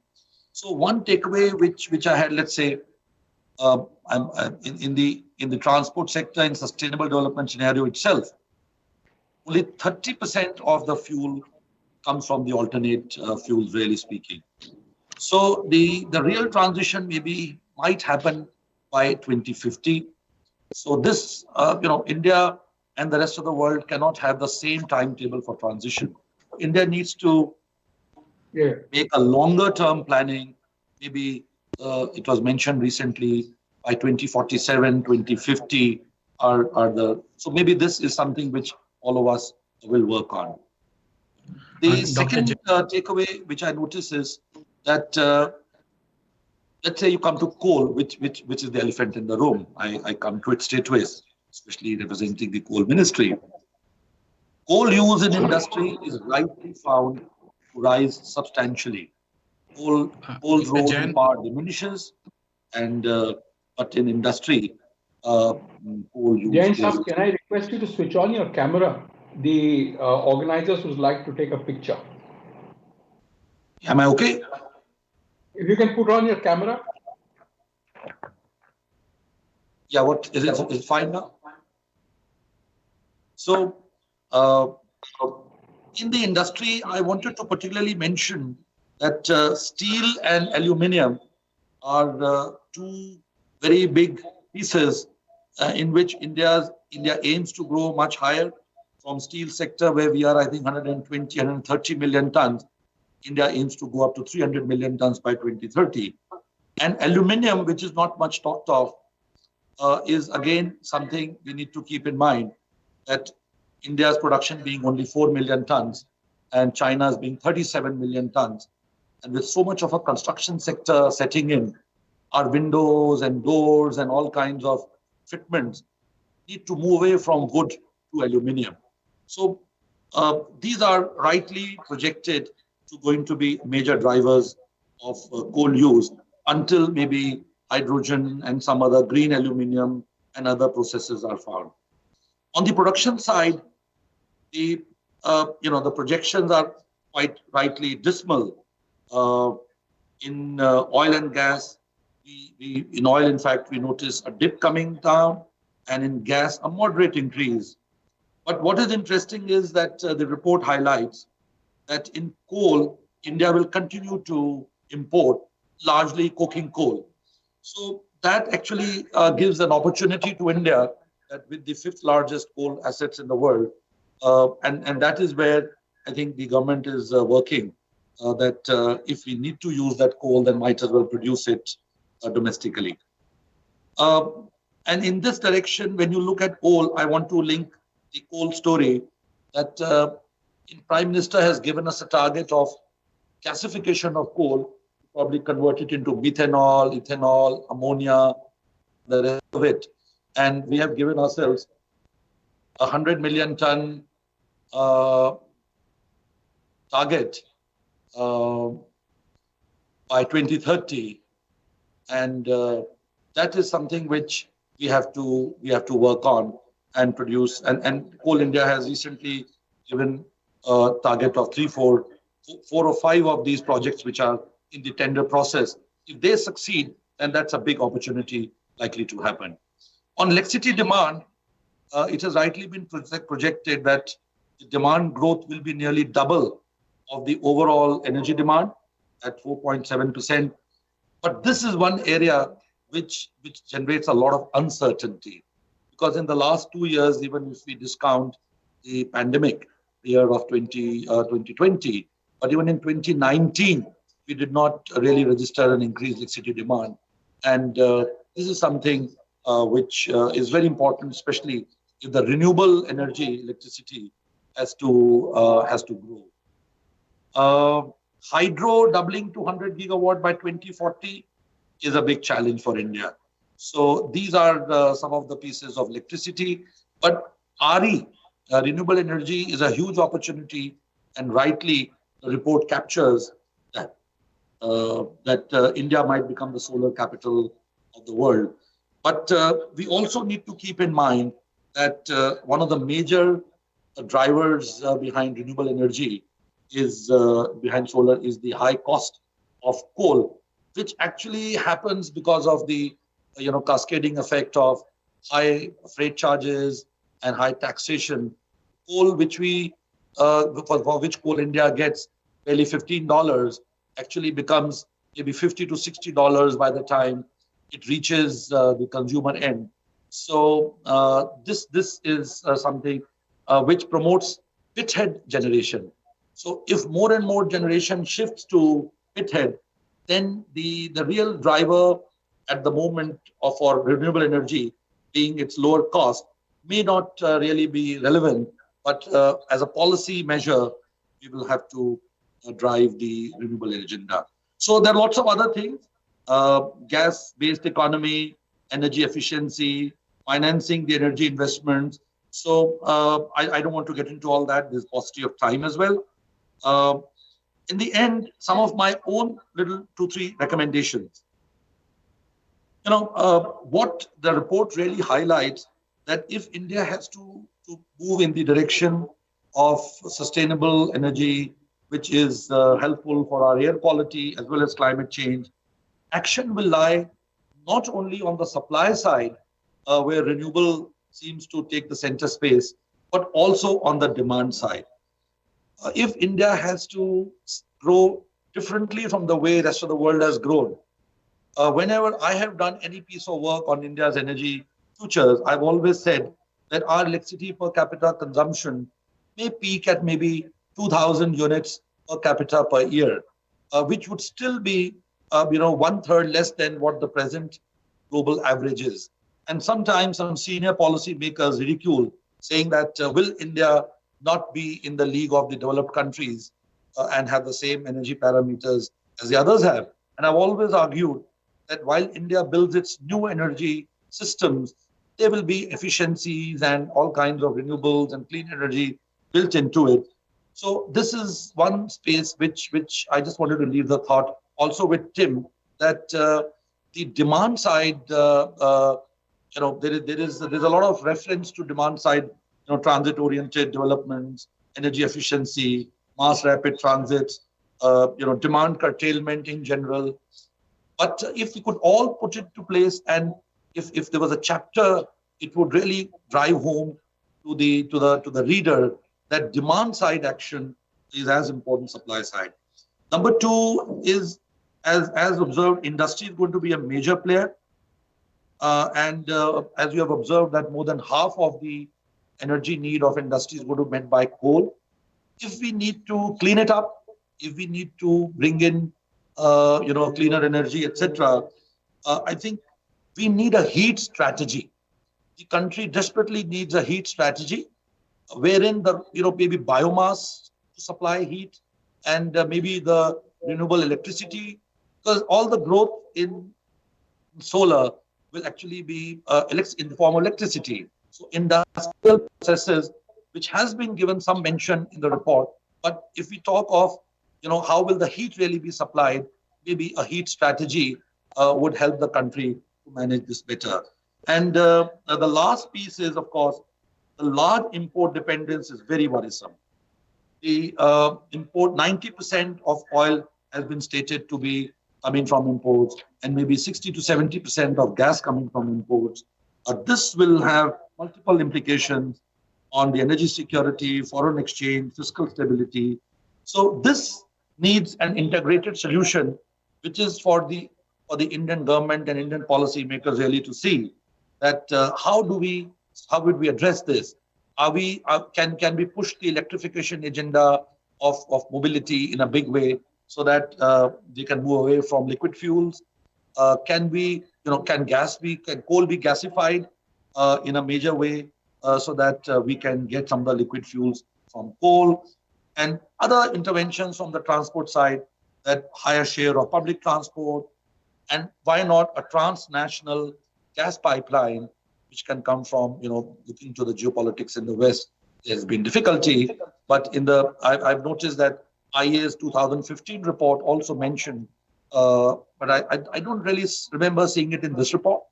So one takeaway which I had, let's say, in the transport sector in sustainable development scenario itself, only 30% of the fuel comes from the alternate fuels, really speaking. So the real transition might happen by 2050. So this, India and the rest of the world cannot have the same timetable for transition. India needs to make a longer term planning. Maybe it was mentioned recently by 2047, 2050 so maybe this is something which all of us will work on. The second takeaway which I notice is that let's say you come to coal, which is the elephant in the room. I come to it straightway, especially representing the coal ministry. Coal use in industry is likely found to rise substantially. Coal's role in power diminishes, and but in industry, coal use. Jain Sahab, can I request you to switch on your camera? The organizers would like to take a picture. Am I okay? If you can put on your camera. Yeah, what is it? Is it fine now? So in the industry, I wanted to particularly mention that steel and aluminium are two very big pieces in which India aims to grow much higher. From steel sector, where we are, I think, 120, 130 million tons, India aims to go up to 300 million tons by 2030. And aluminium, which is not much talked of, is again something we need to keep in mind, that India's production being only 4 million tons and China's being 37 million tons. And with so much of a construction sector setting in, our windows and doors and all kinds of fitments need to move away from wood to aluminium. So these are rightly projected to going to be major drivers of coal use until maybe hydrogen and some other green aluminium and other processes are found. On the production side, the projections are quite rightly dismal. In oil and gas, in oil, in fact, we notice a dip coming down, and in gas, a moderate increase. But what is interesting is that the report highlights that in coal, India will continue to import largely coking coal. So that actually gives an opportunity to India that with the 5th largest coal assets in the world, and that is where I think the government is working, that if we need to use that coal, then might as well produce it domestically. And in this direction, when you look at coal, I want to link the coal story that Prime Minister has given us a target of gasification of coal, probably convert it into methanol, ethanol, ammonia, the rest of it. And we have given ourselves 100 million ton target by 2030. And that is something which we have to work on and produce. And Coal India has recently given a target of 4 or 5 of these projects which are in the tender process. If they succeed, then that's a big opportunity likely to happen. On electricity demand, it has rightly been projected that the demand growth will be nearly double of the overall energy demand at 4.7%. But this is one area which generates a lot of uncertainty, because in the last 2 years, even if we discount the pandemic, the year of 2020, but even in 2019, we did not really register an increased electricity demand. And this is something which is very important, especially if the renewable energy electricity has to grow. Hydro doubling to 100 gigawatt by 2040 is a big challenge for India. So these are some of the pieces of electricity. But RE, renewable energy, is a huge opportunity, and rightly the report captures that India might become the solar capital of the world. But we also need to keep in mind that one of the major drivers behind renewable energy behind solar is the high cost of coal, which actually happens because of the cascading effect of high freight charges and high taxation. Coal, which for which Coal India gets barely $15, actually becomes maybe $50 to $60 by the time it reaches the consumer end. So this is something which promotes pithead generation. So if more and more generation shifts to pithead, then the real driver at the moment for renewable energy, being its lower cost, may not really be relevant. But as a policy measure, we will have to drive the renewable agenda. So there are lots of other things: gas-based economy, energy efficiency, financing the energy investments. So I don't want to get into all that. There's paucity of time as well. In the end, some of my own little 2-3 recommendations. What the report really highlights, that if India has to move in the direction of sustainable energy, which is helpful for our air quality as well as climate change, action will lie not only on the supply side, where renewable seems to take the center space, but also on the demand side. If India has to grow differently from the way the rest of the world has grown, whenever I have done any piece of work on India's energy futures, I've always said that our electricity per capita consumption may peak at maybe 2,000 units per capita per year, which would still be, one third less than what the present global average is. And sometimes some senior policy makers ridicule, saying that will India not be in the league of the developed countries and have the same energy parameters as the others have? And I've always argued that while India builds its new energy systems, there will be efficiencies and all kinds of renewables and clean energy built into it. So this is one space which I just wanted to leave the thought also with Tim, that the demand side, there's a lot of reference to demand side, transit-oriented developments, energy efficiency, mass rapid transits, demand curtailment in general. But if we could all put it to place, and if there was a chapter, it would really drive home to the reader that demand side action is as important supply side. Number two is, as observed, industry is going to be a major player. And as you have observed, that more than half of the energy need of industry is going to be met by coal. If we need to clean it up, if we need to bring in, cleaner energy, etc., I think we need a heat strategy. The country desperately needs a heat strategy, wherein maybe biomass to supply heat and maybe the renewable electricity, because all the growth in solar will actually be in the form of electricity. So industrial processes, which has been given some mention in the report, but if we talk of, how will the heat really be supplied, maybe a heat strategy would help the country to manage this better. And the last piece is, of course, the large import dependence is very worrisome. The import, 90% of oil has been stated to be coming from imports, and maybe 60 to 70% of gas coming from imports. This will have multiple implications on the energy security, foreign exchange, fiscal stability. So this needs an integrated solution, which is for the Indian government and Indian policy makers really to see that how would we address this? Can we push the electrification agenda of mobility in a big way so that they can move away from liquid fuels? Can coal be gasified in a major way so that we can get some of the liquid fuels from coal? And other interventions from the transport side, that higher share of public transport, and why not a transnational gas pipeline, which can come from, looking to the geopolitics in the West. There's been difficulty, but I've noticed that IEA's 2015 report also mentioned, but I don't really remember seeing it in this report.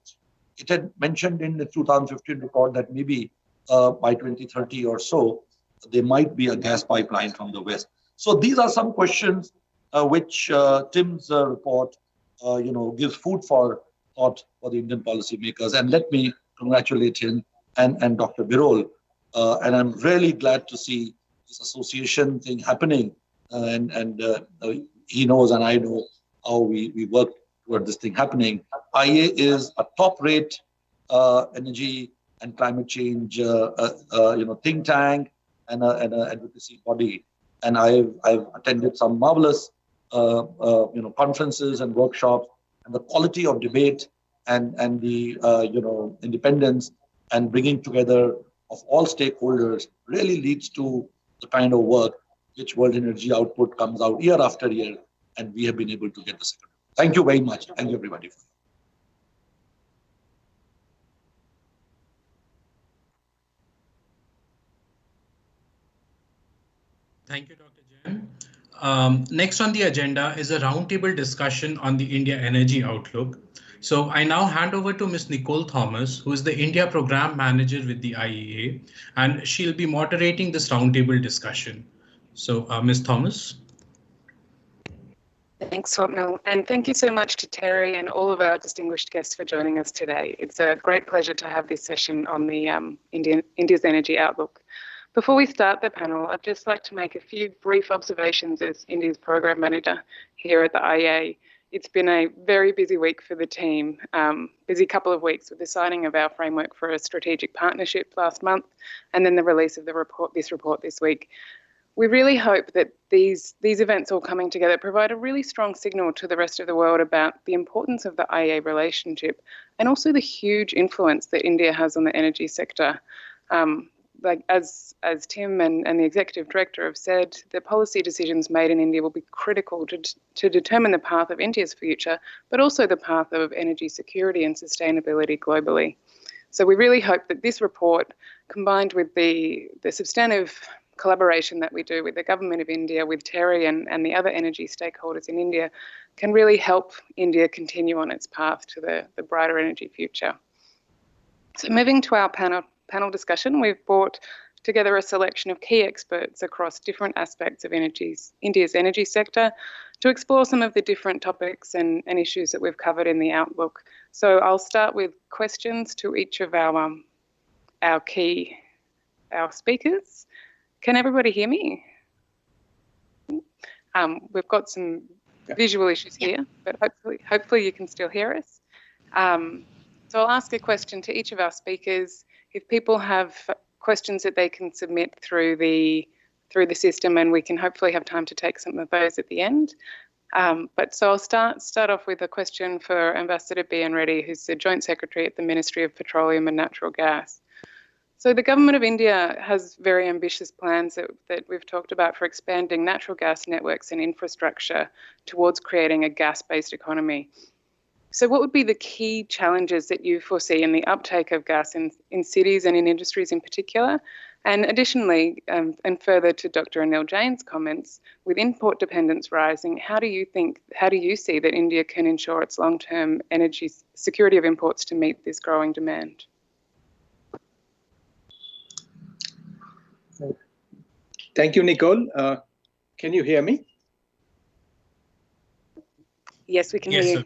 It had mentioned in the 2015 report that maybe by 2030 or so, there might be a gas pipeline from the West. So these are some questions which Tim's report, gives food for thought for the Indian policymakers. And let me congratulate him and Dr. Birol. And I'm really glad to see this association thing happening. And he knows and I know how we work toward this thing happening. IEA is a top-rate energy and climate change think tank and an advocacy body. And I've attended some marvelous conferences and workshops, and the quality of debate and the independence and bringing together of all stakeholders really leads to the kind of work which World Energy Output comes out year after year, and we have been able to get the second. Thank you very much. Thank you, everybody. Thank you, Dr. Jain. Next on the agenda is a roundtable discussion on the India Energy Outlook. So I now hand over to Ms. Nicole Thomas, who is the India Program Manager with the IEA, and she'll be moderating this roundtable discussion. So Ms. Thomas. Thanks, Swapnil. And thank you so much to Terry and all of our distinguished guests for joining us today. It's a great pleasure to have this session on the India's energy outlook. Before we start the panel, I'd just like to make a few brief observations as India's program manager here at the IEA. It's been a very busy week for the team, busy couple of weeks with the signing of our framework for a strategic partnership last month, and then the release of this report this week. We really hope that these events all coming together provide a really strong signal to the rest of the world about the importance of the IEA relationship and also the huge influence that India has on the energy sector. Like as Tim and the executive director have said, the policy decisions made in India will be critical to determine the path of India's future, but also the path of energy security and sustainability globally. So we really hope that this report, combined with the substantive collaboration that we do with the government of India, with Terry and the other energy stakeholders in India, can really help India continue on its path to the brighter energy future. So moving to our panel discussion, we've brought together a selection of key experts across different aspects of India's energy sector to explore some of the different topics and issues that we've covered in the Outlook. So I'll start with questions to each of our speakers. Can everybody hear me? We've got some visual issues here, but hopefully you can still hear us. So I'll ask a question to each of our speakers. If people have questions that they can submit through the system, and we can hopefully have time to take some of those at the end. So I'll start off with a question for Ambassador B.N. Reddy, who's the Joint Secretary at the Ministry of Petroleum and Natural Gas. So the Government of India has very ambitious plans that we've talked about for expanding natural gas networks and infrastructure towards creating a gas-based economy. So what would be the key challenges that you foresee in the uptake of gas in cities and in industries in particular? And additionally, and further to Dr. Anil Jain's comments, with import dependence rising, how do you see that India can ensure its long-term energy security of imports to meet this growing demand? Thank you, Nicole. Can you hear me? Yes, we can hear you.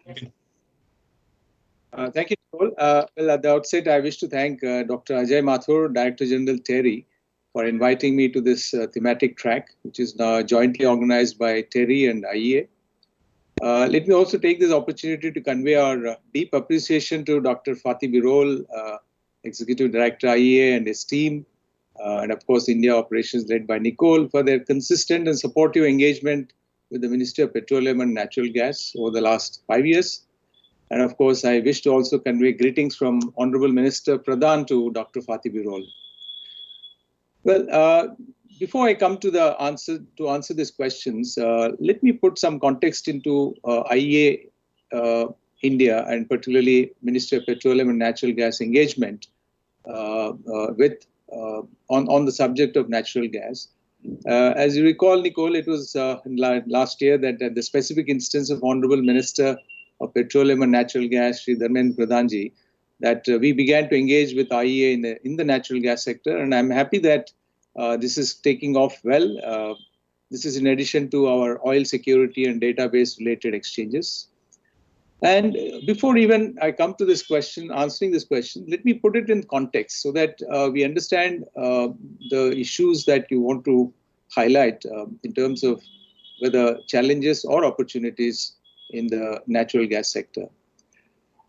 Thank you, Nicole. Well, at the outset, I wish to thank Dr. Ajay Mathur, Director General Terry, for inviting me to this thematic track, which is now jointly organized by Terry and IEA. Let me also take this opportunity to convey our deep appreciation to Dr. Fatih Birol, Executive Director IEA, and his team, and of course India operations led by Nicole, for their consistent and supportive engagement with the Ministry of Petroleum and Natural Gas over the last 5 years. And of course, I wish to also convey greetings from Honorable Minister Pradhan to Dr. Fatih Birol. Well, before I come to answer these questions, let me put some context into IEA India, and particularly Ministry of Petroleum and Natural Gas engagement on the subject of natural gas. As you recall, Nicole, it was last year that at the specific instance of Honorable Minister of Petroleum and Natural Gas, Shri Dharmendra Pradhanji, that we began to engage with IEA in the natural gas sector. And I'm happy that this is taking off well. This is in addition to our oil security and database related exchanges. And before even I come to this question, answering this question, let me put it in context so that we understand the issues that you want to highlight in terms of whether challenges or opportunities in the natural gas sector.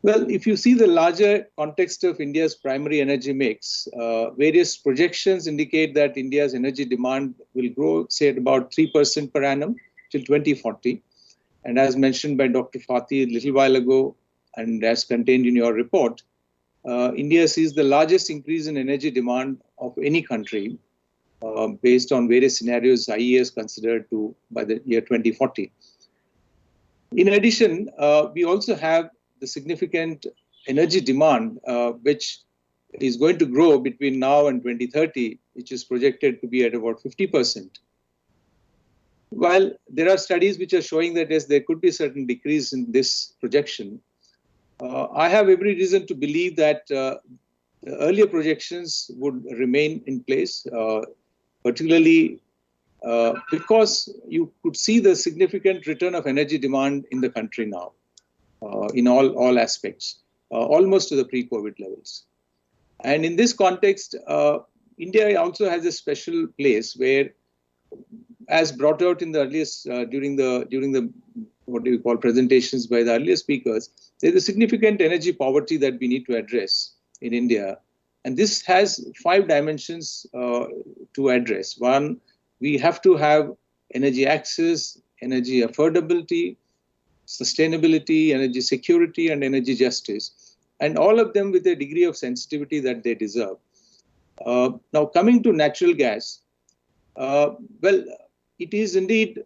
Well, if you see the larger context of India's primary energy mix, various projections indicate that India's energy demand will grow, say, at about 3% per annum till 2040. And as mentioned by Dr. Fatih a little while ago, and as contained in your report, India sees the largest increase in energy demand of any country based on various scenarios IEA is considered to by the year 2040. In addition, we also have the significant energy demand, which is going to grow between now and 2030, which is projected to be at about 50%. While there are studies which are showing that yes, there could be a certain decrease in this projection, I have every reason to believe that the earlier projections would remain in place, particularly because you could see the significant return of energy demand in the country now, in all aspects, almost to the pre-COVID levels. And in this context, India also has a special place where, as brought out in the earliest during the what do you call presentations by the earlier speakers, there's a significant energy poverty that we need to address in India, and this has 5 dimensions to address. One, we have to have energy access, energy affordability, sustainability, energy security, and energy justice, and all of them with a degree of sensitivity that they deserve. Now, coming to natural gas, well, it is indeed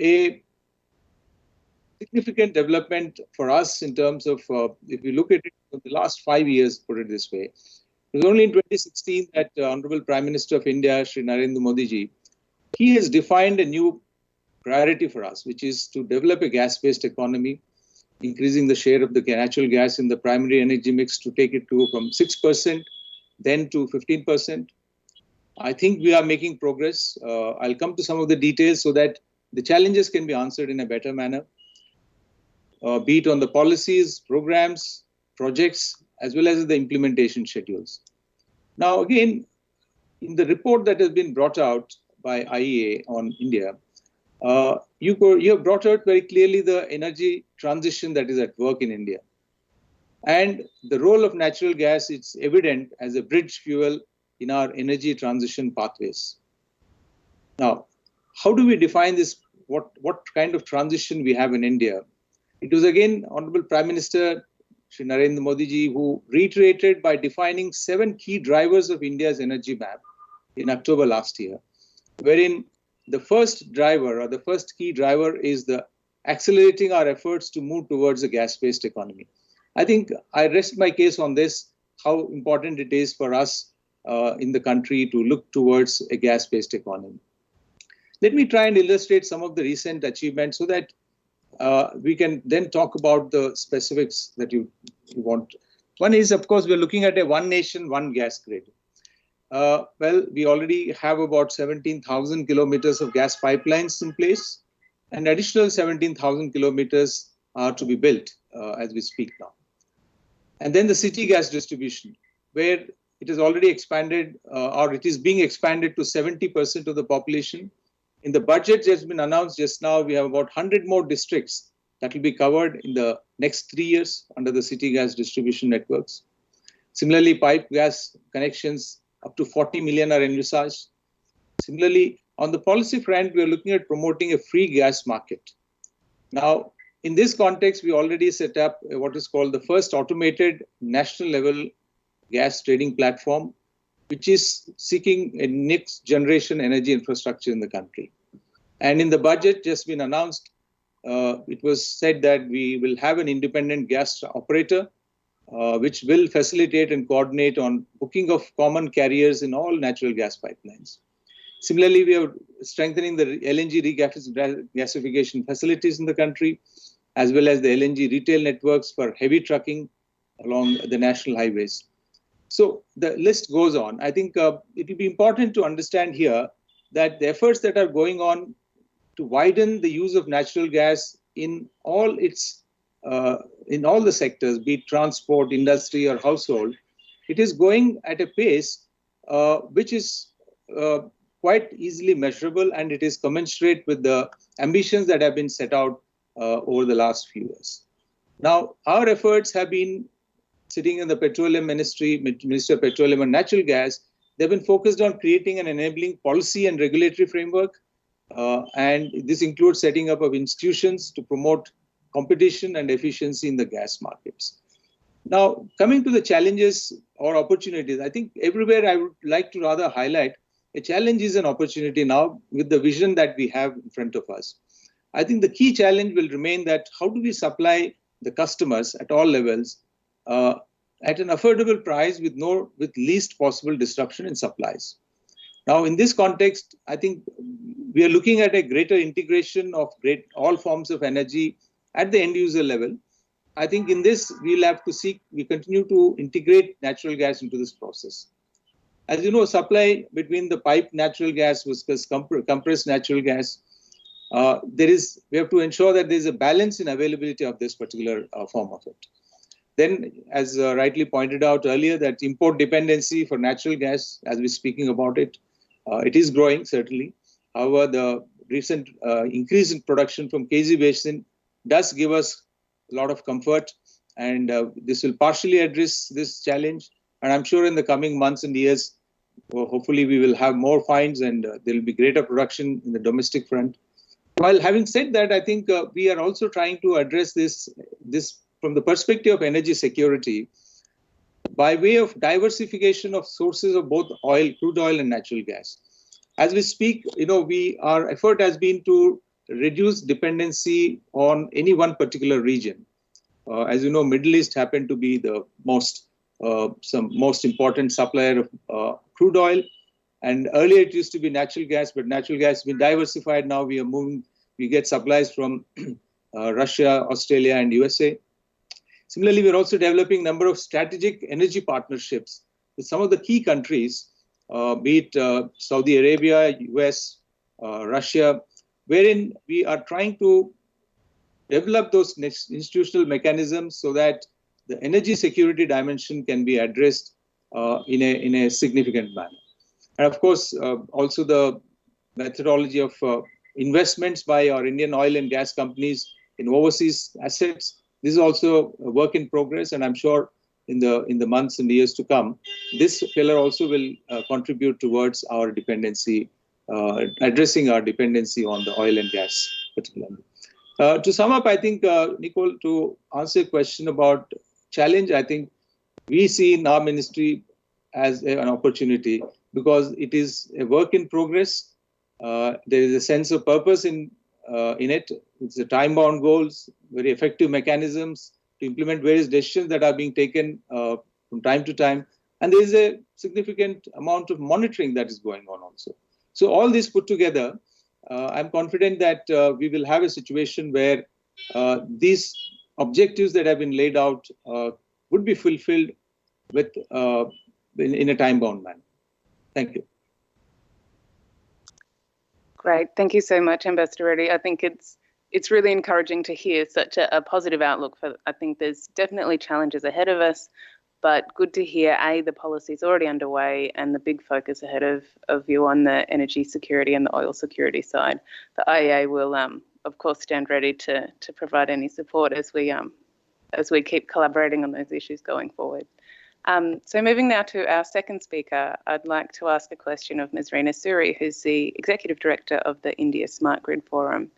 a significant development for us in terms of, if you look at it in the last 5 years, put it this way. It was only in 2016 that Honorable Prime Minister of India, Shri Narendra Modi ji, he has defined a new priority for us, which is to develop a gas-based economy, increasing the share of the natural gas in the primary energy mix to take it to from 6%, then to 15%. I think we are making progress. I'll come to some of the details so that the challenges can be answered in a better manner, be it on the policies, programs, projects, as well as the implementation schedules. Now, again, in the report that has been brought out by IEA on India, you have brought out very clearly the energy transition that is at work in India. And the role of natural gas is evident as a bridge fuel in our energy transition pathways. Now, how do we define this? What kind of transition we have in India? It was again Honorable Prime Minister Shri Narendra Modi ji who reiterated by defining 7 key drivers of India's energy map in October last year, wherein the first driver or the first key driver is the accelerating our efforts to move towards a gas-based economy. I think I rest my case on this, how important it is for us in the country to look towards a gas-based economy. Let me try and illustrate some of the recent achievements so that we can then talk about the specifics that you want. One is, of course, we're looking at a one nation, one gas grid. Well, we already have about 17,000 kilometers of gas pipelines in place, and additional 17,000 kilometers are to be built as we speak now. And then the city gas distribution, where it is already expanded, or it is being expanded to 70% of the population. In the budget that has been announced just now, we have about 100 more districts that will be covered in the next 3 years under the city gas distribution networks. Similarly, pipe gas connections up to 40 million are envisaged. Similarly, on the policy front, we are looking at promoting a free gas market. Now, in this context, we already set up what is called the first automated national level gas trading platform, which is seeking a next generation energy infrastructure in the country. And in the budget just been announced, it was said that we will have an independent gas operator, which will facilitate and coordinate on booking of common carriers in all natural gas pipelines. Similarly, we are strengthening the LNG regasification facilities in the country, as well as the LNG retail networks for heavy trucking along the national highways. So the list goes on. I think it will be important to understand here that the efforts that are going on to widen the use of natural gas in all its in all the sectors, be it transport, industry, or household, it is going at a pace which is quite easily measurable, and it is commensurate with the ambitions that have been set out over the last few years. Now, our efforts have been sitting in the Petroleum Ministry, Minister of Petroleum and Natural Gas. They've been focused on creating an enabling policy and regulatory framework, and this includes setting up of institutions to promote competition and efficiency in the gas markets. Now, coming to the challenges or opportunities, I think everywhere I would like to rather highlight a challenge is an opportunity now with the vision that we have in front of us. I think the key challenge will remain that how do we supply the customers at all levels at an affordable price with least possible disruption in supplies. Now, in this context, I think we are looking at a greater integration of all forms of energy at the end user level. I think in this, we'll have to we continue to integrate natural gas into this process. As you know, supply between the piped natural gas versus compressed natural gas, we have to ensure that there is a balance in availability of this particular form of it. Then, as rightly pointed out earlier, that import dependency for natural gas, as we're speaking about it, it is growing, certainly. However, the recent increase in production from KZ Basin does give us a lot of comfort, and this will partially address this challenge. And I'm sure in the coming months and years, hopefully we will have more finds and there will be greater production in the domestic front. While having said that, I think we are also trying to address this from the perspective of energy security by way of diversification of sources of both oil, crude oil and natural gas. As we speak, our effort has been to reduce dependency on any one particular region. As you know, Middle East happened to be the most important supplier of crude oil. And earlier it used to be natural gas, but natural gas has been diversified. Now we get supplies from Russia, Australia, and USA. Similarly, we're also developing a number of strategic energy partnerships with some of the key countries, be it Saudi Arabia, US, Russia, wherein we are trying to develop those institutional mechanisms so that the energy security dimension can be addressed in a significant manner. And of course, also the methodology of investments by our Indian oil and gas companies in overseas assets. This is also a work in progress, and I'm sure in the months and years to come, this pillar also will contribute towards our dependency, addressing our dependency on the oil and gas particularly. To sum up, I think, Nicole, to answer your question about challenge, I think we see in our ministry as an opportunity because it is a work in progress. There is a sense of purpose in it. It's a time-bound goals, very effective mechanisms to implement various decisions that are being taken from time to time. And there is a significant amount of monitoring that is going on also. So all this put together, I'm confident that we will have a situation where these objectives that have been laid out would be fulfilled with in a time-bound manner. Thank you. Great. Thank you so much, Ambassador Reddy. I think it's really encouraging to hear such a positive outlook. I think there's definitely challenges ahead of us, but good to hear, the policy is already underway and the big focus ahead of you on the energy security and the oil security side. The IEA will, of course, stand ready to provide any support as we keep collaborating on those issues going forward. So moving now to our second speaker, I'd like to ask a question of Ms. Reena Suri, who's the Executive Director of the India Smart Grid Forum.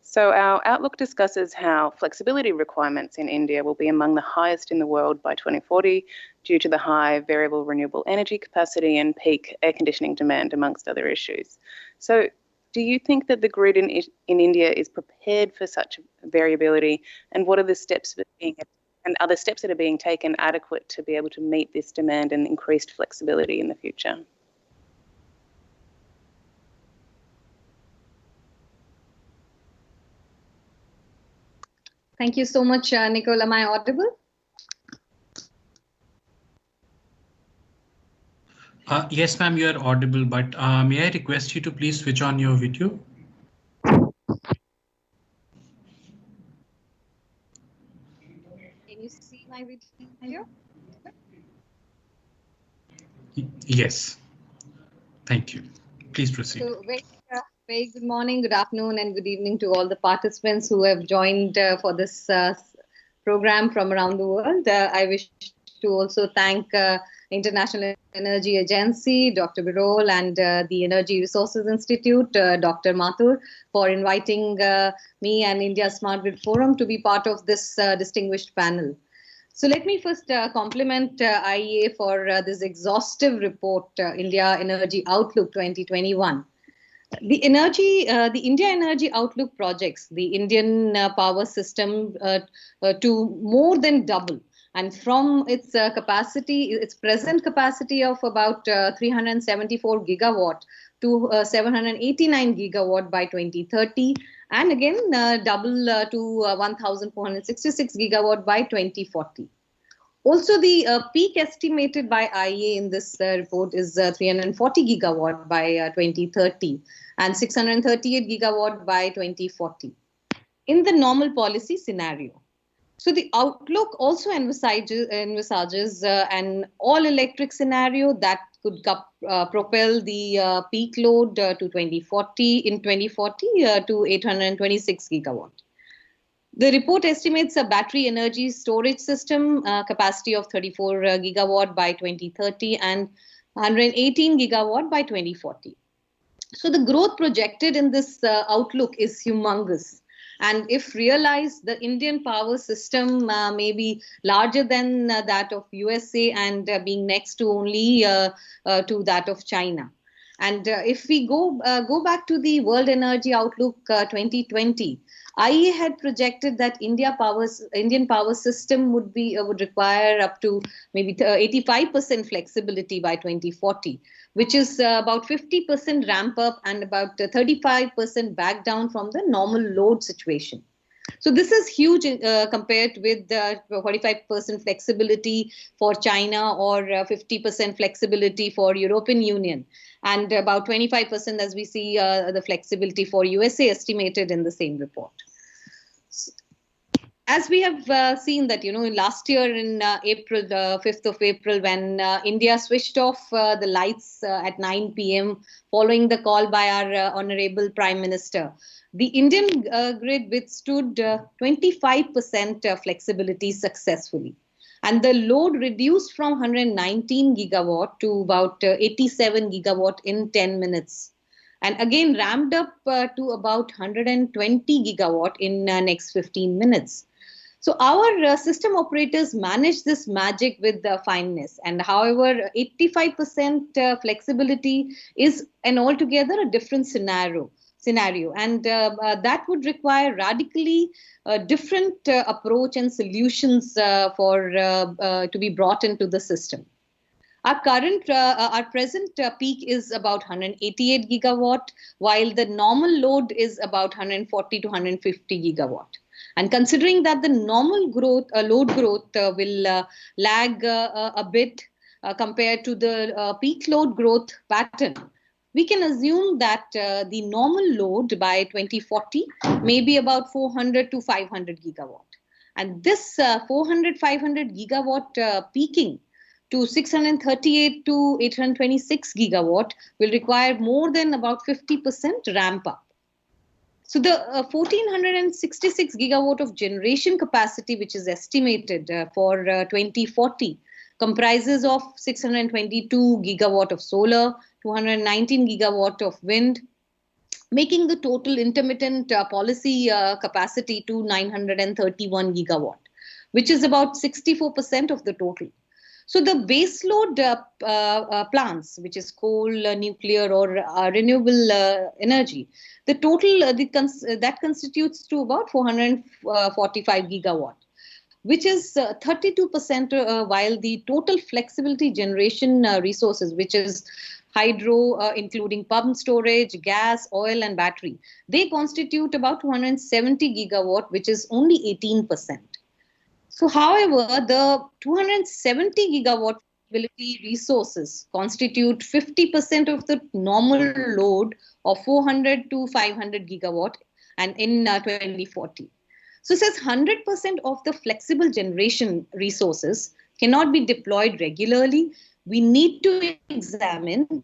So our outlook discusses how flexibility requirements in India will be among the highest in the world by 2040 due to the high variable renewable energy capacity and peak air conditioning demand, amongst other issues. So do you think that the grid in India is prepared for such variability, and what are the steps are the steps that are being taken adequate to be able to meet this demand and increased flexibility in the future? Thank you so much, Nicole. Am I audible? Yes, ma'am, you are audible, but may I request you to please switch on your video? Can you see my video? Yes. Thank you. Please proceed. So very good morning, good afternoon, and good evening to all the participants who have joined for this program from around the world. I wish to also thank International Energy Agency, Dr. Birol, and the Energy Resources Institute, Dr. Mathur, for inviting me and India Smart Grid Forum to be part of this distinguished panel. So let me first compliment IEA for this exhaustive report, India Energy Outlook 2021. The India Energy Outlook projects the Indian power system to more than double. And from its its present capacity of about 374 gigawatt to 789 gigawatt by 2030, and again double to 1,466 gigawatt by 2040. Also, the peak estimated by IEA in this report is 340 gigawatt by 2030 and 638 gigawatt by 2040 in the normal policy scenario. So the outlook also envisages an all-electric scenario that could propel the peak load to 2040 to 826 gigawatt. The report estimates a battery energy storage system capacity of 34 gigawatt by 2030 and 118 gigawatt by 2040. So the growth projected in this outlook is humongous. And if realized, the Indian power system may be larger than that of USA and being next to only to that of China. And if we go back to the World Energy Outlook 2020, IEA had projected that Indian power system would require up to maybe 85% flexibility by 2040, which is about 50% ramp up and about 35% back down from the normal load situation. So this is huge compared with the 45% flexibility for China or 50% flexibility for European Union, and about 25% as we see the flexibility for USA estimated in the same report. As we have seen that, last year in April, 5th of April, when India switched off the lights at 9 p.m. following the call by our Honorable Prime Minister, the Indian grid withstood 25% flexibility successfully. And the load reduced from 119 gigawatt to about 87 gigawatt in 10 minutes. And again ramped up to about 120 gigawatt in next 15 minutes. So our system operators manage this magic with fineness. And however, 85% flexibility is an altogether a different scenario. And that would require radically different approach and solutions to be brought into the system. Our present peak is about 188 gigawatt, while the normal load is about 140 to 150 gigawatt. And considering that the normal load growth will lag a bit compared to the peak load growth pattern, we can assume that the normal load by 2040 may be about 400 to 500 gigawatt. And this 400, 500 gigawatt peaking to 638 to 826 gigawatt will require more than about 50% ramp up. So the 1466 gigawatt of generation capacity, which is estimated for 2040, comprises of 622 gigawatt of solar, 219 gigawatt of wind, making the total intermittent policy capacity to 931 gigawatt, which is about 64% of the total. So the baseload plants, which is coal, nuclear, or renewable energy, the total that constitutes to about 445 gigawatt, which is 32%, while the total flexibility generation resources, which is hydro, including pump storage, gas, oil, and battery, they constitute about 270 gigawatt, which is only 18%. So, however, the 270 gigawatt flexibility resources constitute 50% of the normal load of 400 to 500 gigawatt and in 2040. So it says 100% of the flexible generation resources cannot be deployed regularly. We need to examine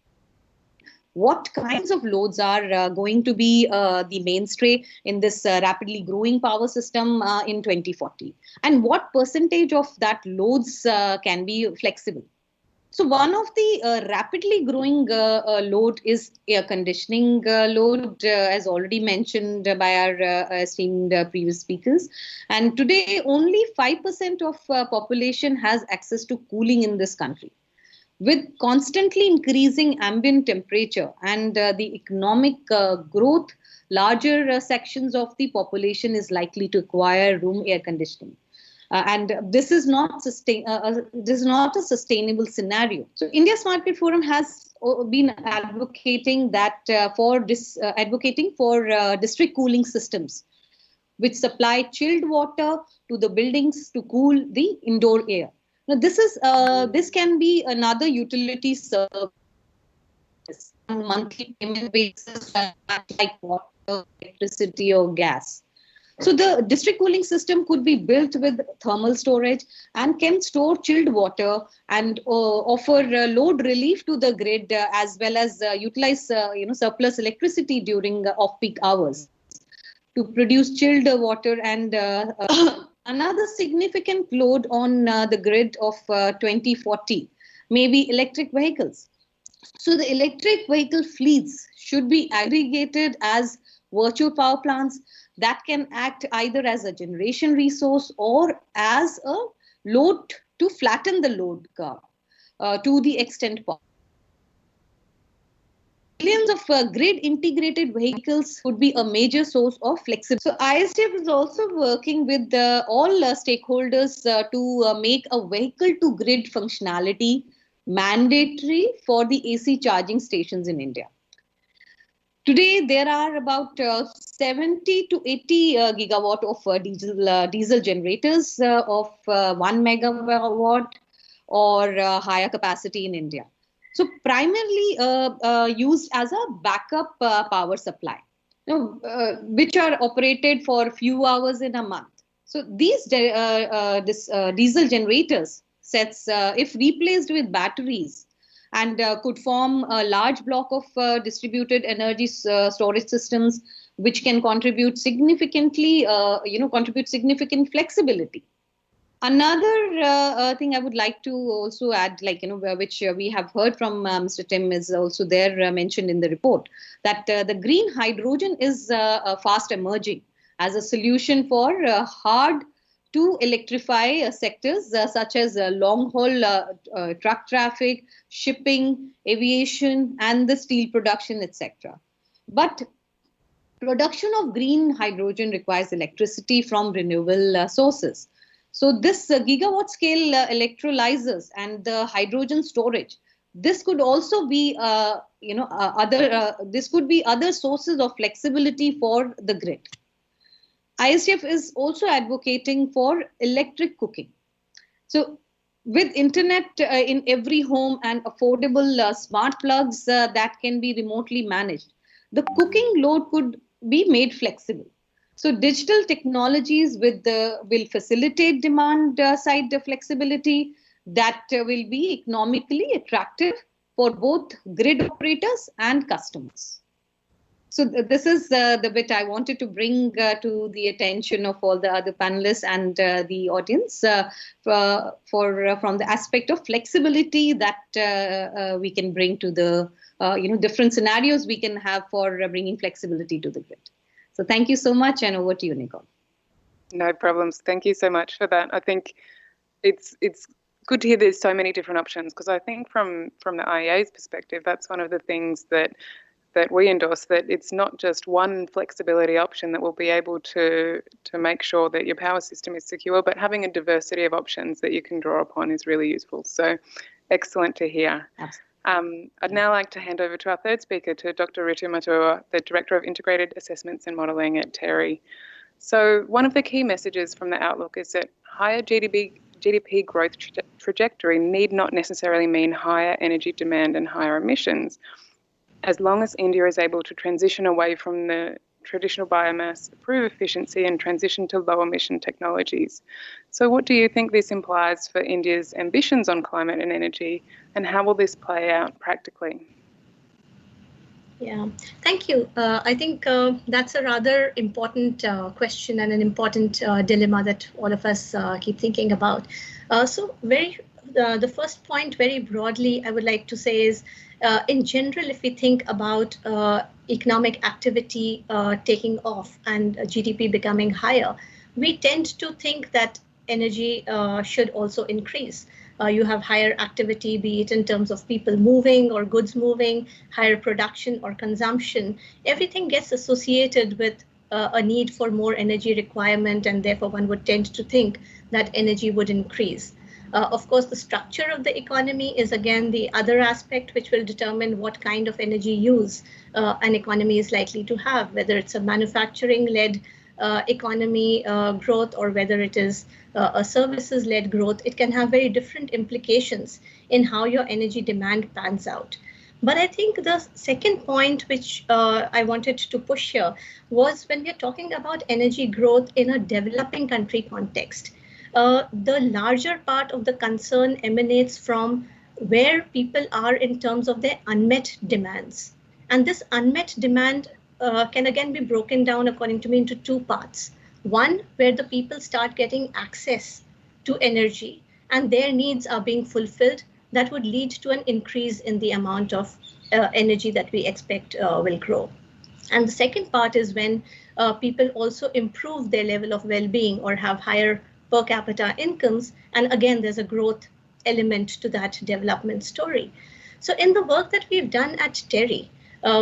what kinds of loads are going to be the mainstay in this rapidly growing power system in 2040, and what percentage of that loads can be flexible. So one of the rapidly growing load is air conditioning load, as already mentioned by our esteemed previous speakers. And today, only 5% of population has access to cooling in this country. With constantly increasing ambient temperature and the economic growth, larger sections of the population is likely to acquire room air conditioning. And this is not a sustainable scenario. So India Smart Grid Forum has been advocating for district cooling systems, which supply chilled water to the buildings to cool the indoor air. Now, this can be another utility service on monthly payment basis, like water, electricity, or gas. So the district cooling system could be built with thermal storage and can store chilled water and offer load relief to the grid, as well as utilize surplus electricity during off-peak hours to produce chilled water. And another significant load on the grid of 2040 may be electric vehicles. So the electric vehicle fleets should be aggregated as virtual power plants that can act either as a generation resource or as a load to flatten the load curve to the extent possible. Millions of grid integrated vehicles would be a major source of flexibility. So ISTF is also working with all stakeholders to make a vehicle to grid functionality mandatory for the AC charging stations in India. Today, there are about 70 to 80 gigawatt of diesel generators of 1 megawatt or higher capacity in India. So primarily used as a backup power supply, which are operated for a few hours in a month. So these diesel generators sets, if replaced with batteries, and could form a large block of distributed energy storage systems, which can contribute significantly, contribute significant flexibility. Another thing I would like to also add, which we have heard from Mr. Tim, is also there mentioned in the report, that the green hydrogen is fast emerging as a solution for hard to electrify sectors such as long-haul truck traffic, shipping, aviation, and the steel production, etc. But production of green hydrogen requires electricity from renewable sources. So this gigawatt scale electrolyzers and the hydrogen storage, this could also be this could be other sources of flexibility for the grid. ISTF is also advocating for electric cooking. So with internet in every home and affordable smart plugs that can be remotely managed, the cooking load could be made flexible. So digital technologies will facilitate demand side flexibility that will be economically attractive for both grid operators and customers. So this is the bit I wanted to bring to the attention of all the other panelists and the audience from the aspect of flexibility that we can bring to the different scenarios we can have for bringing flexibility to the grid. So thank you so much, and over to you, Nicole. No problems. Thank you so much for that. I think it's good to hear there's so many different options, because I think from the IEA's perspective, that's one of the things that we endorse, that it's not just one flexibility option that will be able to make sure that your power system is secure, but having a diversity of options that you can draw upon is really useful. So excellent to hear. I'd now like to hand over to our third speaker, to Dr. Ajay Mathur, the Director of Integrated Assessments and Modelling at TERI. So one of the key messages from the Outlook is that higher GDP growth trajectory need not necessarily mean higher energy demand and higher emissions, as long as India is able to transition away from the traditional biomass, improve efficiency, and transition to low emission technologies. So what do you think this implies for India's ambitions on climate and energy, and how will this play out practically? Yeah, thank you. I think that's a rather important question and an important dilemma that all of us keep thinking about. The first point, very broadly, I would like to say is, in general, if we think about economic activity taking off and GDP becoming higher, we tend to think that energy should also increase. You have higher activity, be it in terms of people moving or goods moving, higher production or consumption. Everything gets associated with a need for more energy requirement, and therefore one would tend to think that energy would increase. Of course, the structure of the economy is again the other aspect which will determine what kind of energy use an economy is likely to have, whether it's a manufacturing-led economy growth or whether it is a services-led growth, it can have very different implications in how your energy demand pans out. But I think the second point which I wanted to push here was when we're talking about energy growth in a developing country context, the larger part of the concern emanates from where people are in terms of their unmet demands. And this unmet demand can again be broken down, according to me, into two parts. One, where the people start getting access to energy and their needs are being fulfilled, that would lead to an increase in the amount of energy that we expect will grow. And the second part is when people also improve their level of well-being or have higher per capita incomes. And again, there's a growth element to that development story. So in the work that we've done at TERI,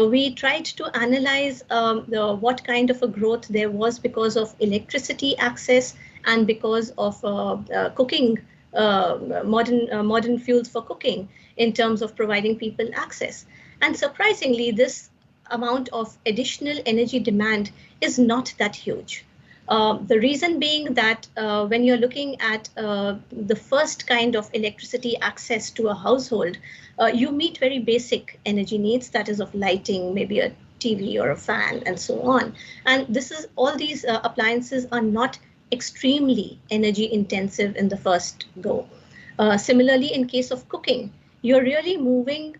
we tried to analyze what kind of a growth there was because of electricity access and because of cooking, modern fuels for cooking in terms of providing people access. And surprisingly, this amount of additional energy demand is not that huge. The reason being that when you're looking at the first kind of electricity access to a household, you meet very basic energy needs, that is of lighting, maybe a TV or a fan and so on. And this is all these appliances are not extremely energy intensive in the first go. Similarly, in case of cooking, you're really moving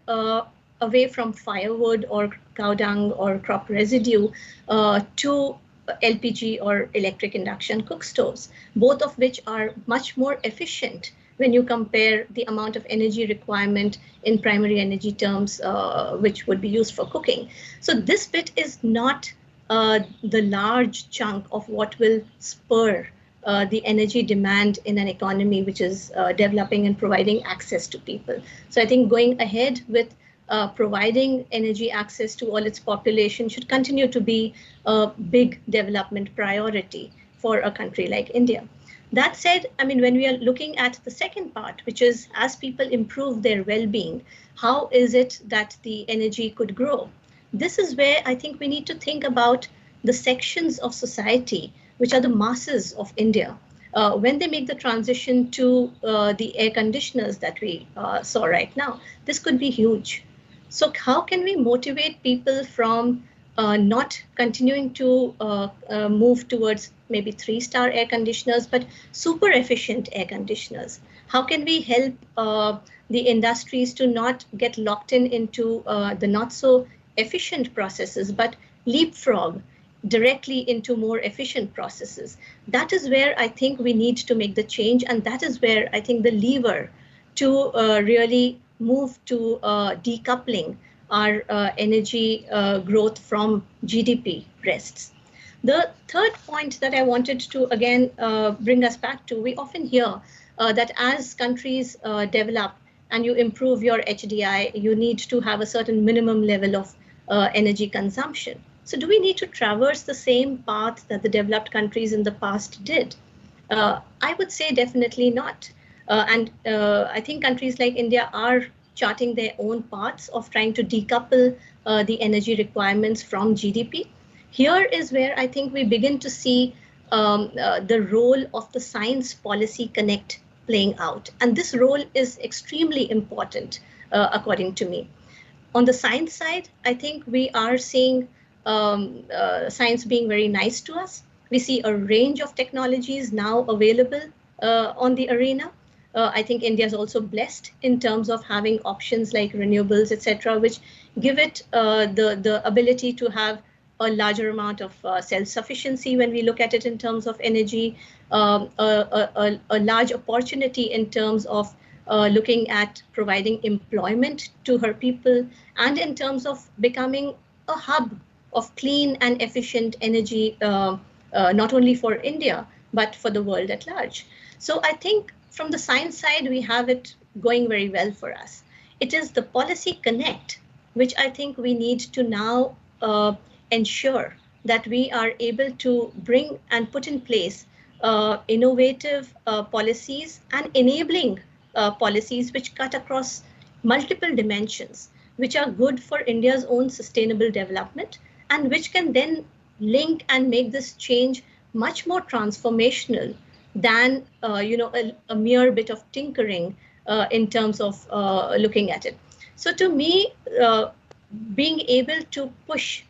away from firewood or cow dung or crop residue to LPG or electric induction cook stoves, both of which are much more efficient when you compare the amount of energy requirement in primary energy terms, which would be used for cooking. So this bit is not the large chunk of what will spur the energy demand in an economy which is developing and providing access to people. So I think going ahead with providing energy access to all its population should continue to be a big development priority for a country like India. That said, I mean, when we are looking at the second part, which is as people improve their well-being, how is it that the energy could grow? This is where I think we need to think about the sections of society, which are the masses of India, when they make the transition to the air conditioners that we saw right now. This could be huge. So how can we motivate people from not continuing to move towards maybe 3-star air conditioners, but super efficient air conditioners? How can we help the industries to not get locked into the not so efficient processes, but leapfrog directly into more efficient processes? That is where I think we need to make the change. And that is where I think the lever to really move to decoupling our energy growth from GDP rests. The third point that I wanted to again bring us back to, we often hear that as countries develop and you improve your HDI, you need to have a certain minimum level of energy consumption. So do we need to traverse the same path that the developed countries in the past did? I would say definitely not. And I think countries like India are charting their own paths of trying to decouple the energy requirements from GDP. Here is where I think we begin to see the role of the Science Policy Connect playing out. And this role is extremely important, according to me. On the science side, I think we are seeing science being very nice to us. We see a range of technologies now available on the arena. I think India is also blessed in terms of having options like renewables, etc., which give it the ability to have a larger amount of self-sufficiency when we look at it in terms of energy, a large opportunity in terms of looking at providing employment to her people, and in terms of becoming a hub of clean and efficient energy, not only for India, but for the world at large. So I think from the science side, we have it going very well for us. It is the policy connect, which I think we need to now ensure that we are able to bring and put in place innovative policies and enabling policies which cut across multiple dimensions, which are good for India's own sustainable development and which can then link and make this change much more transformational than a mere bit of tinkering in terms of looking at it. So to me, being able to push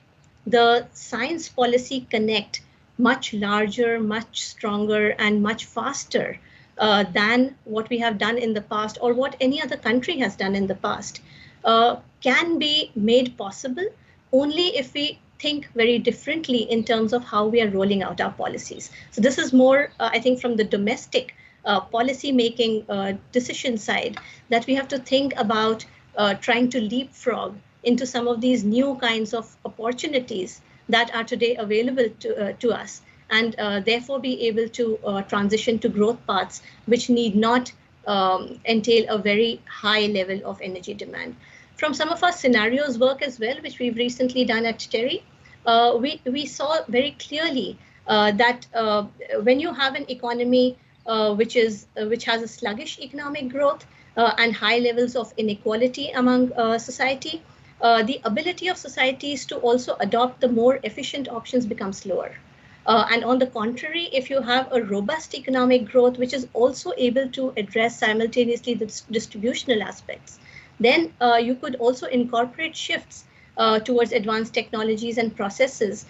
the science policy connect much larger, much stronger, and much faster than what we have done in the past or what any other country has done in the past can be made possible only if we think very differently in terms of how we are rolling out our policies. So this is more, I think, from the domestic policy making decision side, that we have to think about trying to leapfrog into some of these new kinds of opportunities that are today available to us, and therefore be able to transition to growth paths which need not entail a very high level of energy demand. From some of our scenarios work as well, which we've recently done at TERI, we saw very clearly that when you have an economy which has a sluggish economic growth and high levels of inequality among society, the ability of societies to also adopt the more efficient options becomes lower. And on the contrary, if you have a robust economic growth, which is also able to address simultaneously the distributional aspects, then you could also incorporate shifts towards advanced technologies and processes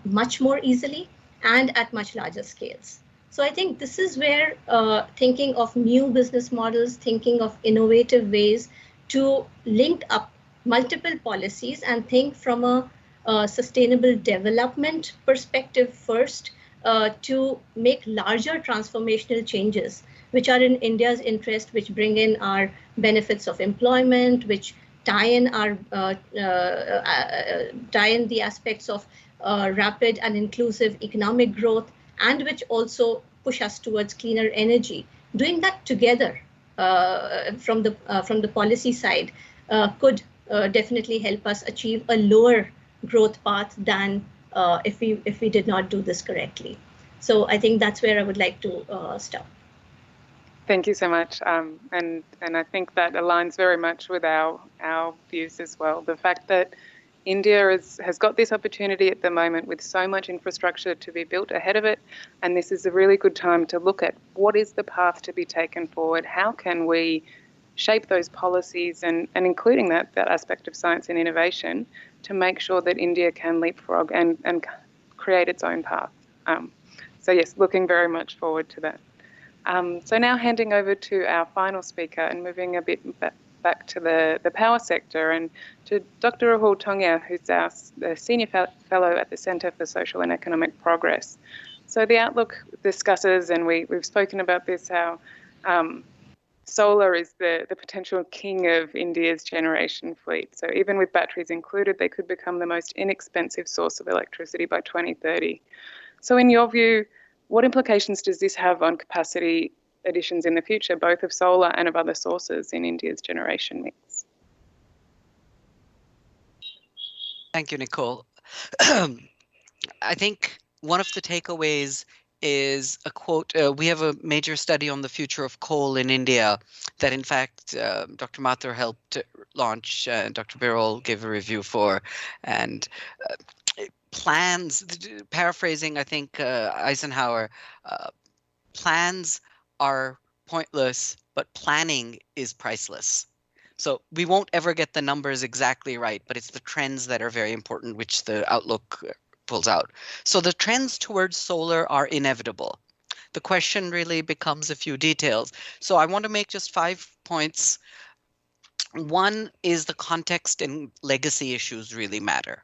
much more easily and at much larger scales. So I think this is where thinking of new business models, thinking of innovative ways to link up multiple policies and think from a sustainable development perspective first to make larger transformational changes which are in India's interest, which bring in our benefits of employment, which tie in the aspects of rapid and inclusive economic growth, and which also push us towards cleaner energy. Doing that together from the policy side could definitely help us achieve a lower growth path than if we did not do this correctly. So I think that's where I would like to stop. Thank you so much, and I think that aligns very much with our views as well. The fact that India has got this opportunity at the moment with so much infrastructure to be built ahead of it, and this is a really good time to look at what is the path to be taken forward. How can we shape those policies and including that aspect of science and innovation to make sure that India can leapfrog and create its own path. So yes, looking very much forward to that. So now handing over to our final speaker and moving a bit back to the power sector and to Dr. Rahul Tongia, who's the Senior Fellow at the Centre for Social and Economic Progress. So the Outlook discusses, and we've spoken about this, how solar is the potential king of India's generation fleet. So even with batteries included, they could become the most inexpensive source of electricity by 2030. So in your view, what implications does this have on capacity additions in the future, both of solar and of other sources in India's generation mix? Thank you, Nicole. I think one of the takeaways is a quote. We have a major study on the future of coal in India that, in fact, Dr. Mathur helped launch, Dr. Birol gave a review for, and plans, paraphrasing, I think, Eisenhower, plans are pointless, but planning is priceless. So we won't ever get the numbers exactly right, but it's the trends that are very important, which the Outlook pulls out. So the trends towards solar are inevitable. The question really becomes a few details. So I want to make just 5 points. One is the context and legacy issues really matter.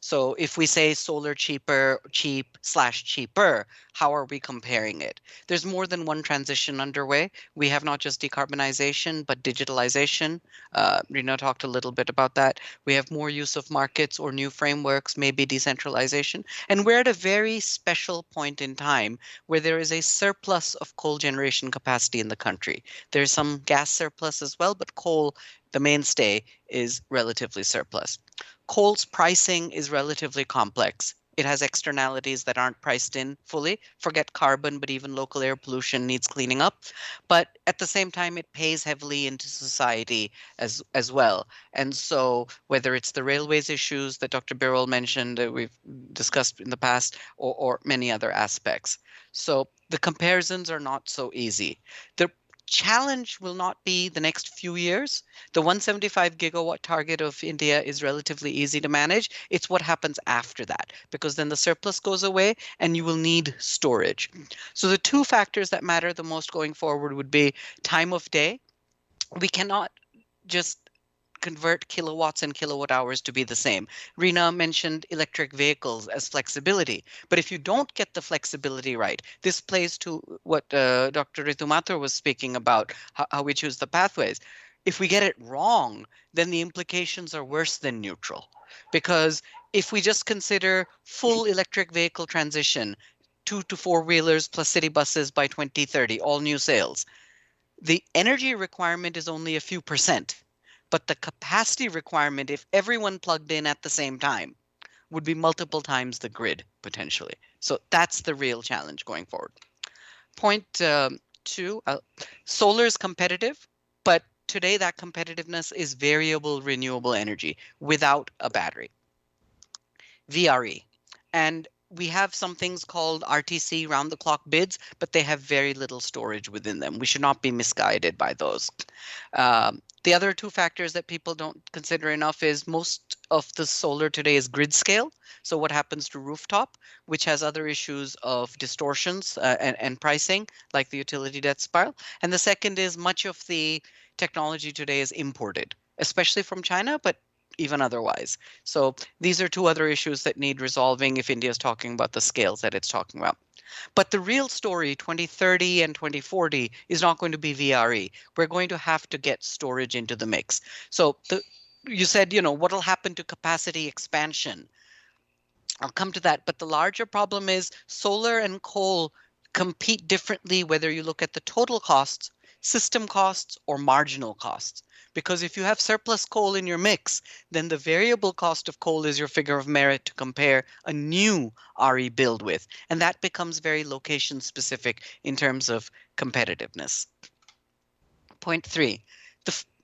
So if we say solar cheaper, cheap/cheaper, how are we comparing it? There's more than one transition underway. We have not just decarbonization, but digitalization. Rina talked a little bit about that. We have more use of markets or new frameworks, maybe decentralization. And we're at a very special point in time where there is a surplus of coal generation capacity in the country. There's some gas surplus as well, but coal, the mainstay, is relatively surplus. Coal's pricing is relatively complex. it has externalities that aren't priced in fully. Forget carbon, but even local air pollution needs cleaning up. But at the same time, it pays heavily into society as well. And so whether it's the railways issues that Dr. Birol mentioned, that we've discussed in the past, or many other aspects. So the comparisons are not so easy. The challenge will not be the next few years. The 175 gigawatt target of India is relatively easy to manage. It's what happens after that, because then the surplus goes away and you will need storage. So the two factors that matter the most going forward would be time of day. We cannot just convert kilowatts and kilowatt hours to be the same. Rina mentioned electric vehicles as flexibility, but if you don't get the flexibility right, this plays to what Dr. Ritu Mathur was speaking about, how we choose the pathways. If we get it wrong, then the implications are worse than neutral. Because if we just consider full electric vehicle transition, 2 to 4 wheelers plus city buses by 2030, all new sales, the energy requirement is only a few percent. But the capacity requirement, if everyone plugged in at the same time, would be multiple times the grid, potentially. So that's the real challenge going forward. Point 2, solar is competitive, but today that competitiveness is variable renewable energy without a battery. VRE. And we have some things called RTC, round-the-clock bids, but they have very little storage within them. We should not be misguided by those. The other two factors that people don't consider enough is most of the solar today is grid scale. So what happens to rooftop, which has other issues of distortions and pricing, like the utility debt spiral. And the second is much of the technology today is imported, especially from China, but even otherwise. So these are two other issues that need resolving if India is talking about the scales that it's talking about. But the real story, 2030 and 2040, is not going to be VRE. We're going to have to get storage into the mix. So you said, what will happen to capacity expansion? I'll come to that. But the larger problem is solar and coal compete differently, whether you look at the total costs, system costs, or marginal costs. Because if you have surplus coal in your mix, then the variable cost of coal is your figure of merit to compare a new RE build with. And that becomes very location specific in terms of competitiveness. Point 3,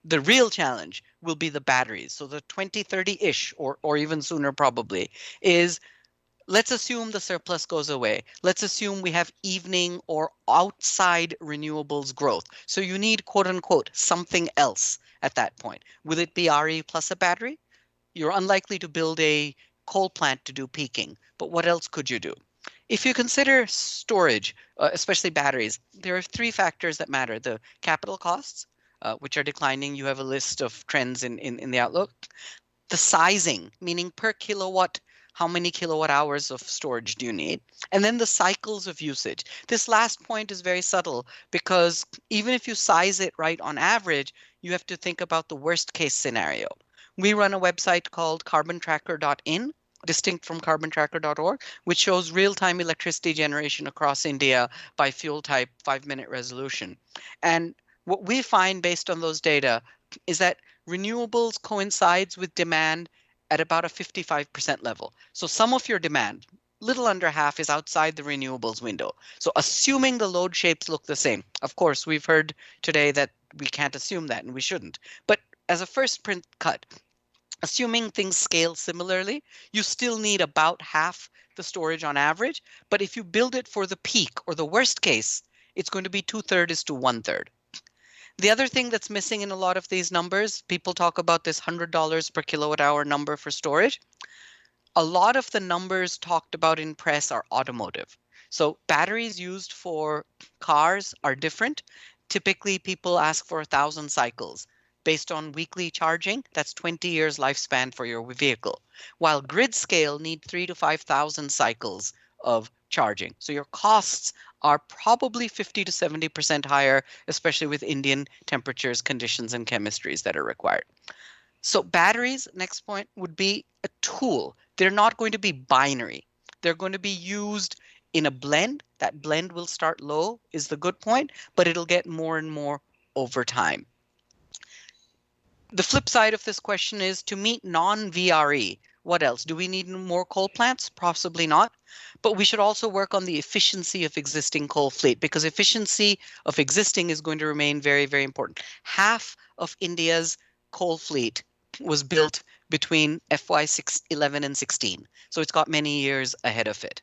the real challenge will be the batteries. So the 2030-ish, or even sooner probably, is let's assume the surplus goes away. Let's assume we have evening or outside renewables growth. So you need, quote unquote, something else at that point. Will it be RE plus a battery? You're unlikely to build a coal plant to do peaking, but what else could you do? If you consider storage, especially batteries, there are 3 factors that matter. The capital costs, which are declining. You have a list of trends in the outlook. The sizing, meaning per kilowatt, how many kilowatt hours of storage do you need? And then the cycles of usage. This last point is very subtle because even if you size it right on average, you have to think about the worst case scenario. We run a website called carbontracker.in, distinct from carbontracker.org, which shows real-time electricity generation across India by fuel type, 5-minute resolution. And what we find based on those data is that renewables coincides with demand at about a 55% level. So some of your demand, little under half, is outside the renewables window. So assuming the load shapes look the same, of course, we've heard today that we can't assume that and we shouldn't. But as a first print cut, assuming things scale similarly, you still need about half the storage on average. But if you build it for the peak or the worst case, it's going to be 2/3 to 1/3. The other thing that's missing in a lot of these numbers, people talk about this $100 per kilowatt hour number for storage. A lot of the numbers talked about in press are automotive. So batteries used for cars are different. Typically, people ask for 1,000 cycles. Based on weekly charging, that's 20 years lifespan for your vehicle. While grid scale need 3,000 to 5,000 cycles of charging. So your costs are probably 50 to 70% higher, especially with Indian temperatures, conditions, and chemistries that are required. So batteries, next point, would be a tool. They're not going to be binary. They're going to be used in a blend. That blend will start low, is the good point, but it'll get more and more over time. The flip side of this question is to meet non-VRE, What else? Do we need more coal plants? Possibly not. But we should also work on the efficiency of existing coal fleet, because efficiency of existing is going to remain very, very important. Half of India's coal fleet was built between FY 11 and 16. So it's got many years ahead of it.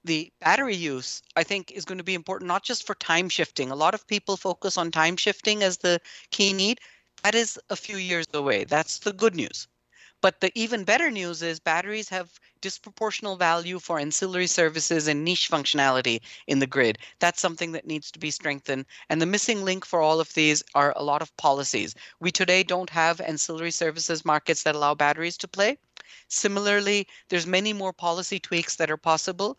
The battery use, I think, is going to be important, not just for time shifting. A lot of people focus on time shifting as the key need. That is a few years away. That's the good news. But the even better news is batteries have disproportional value for ancillary services and niche functionality in the grid. That's something that needs to be strengthened. And the missing link for all of these are a lot of policies. We today don't have ancillary services markets that allow batteries to play. Similarly, there's many more policy tweaks that are possible.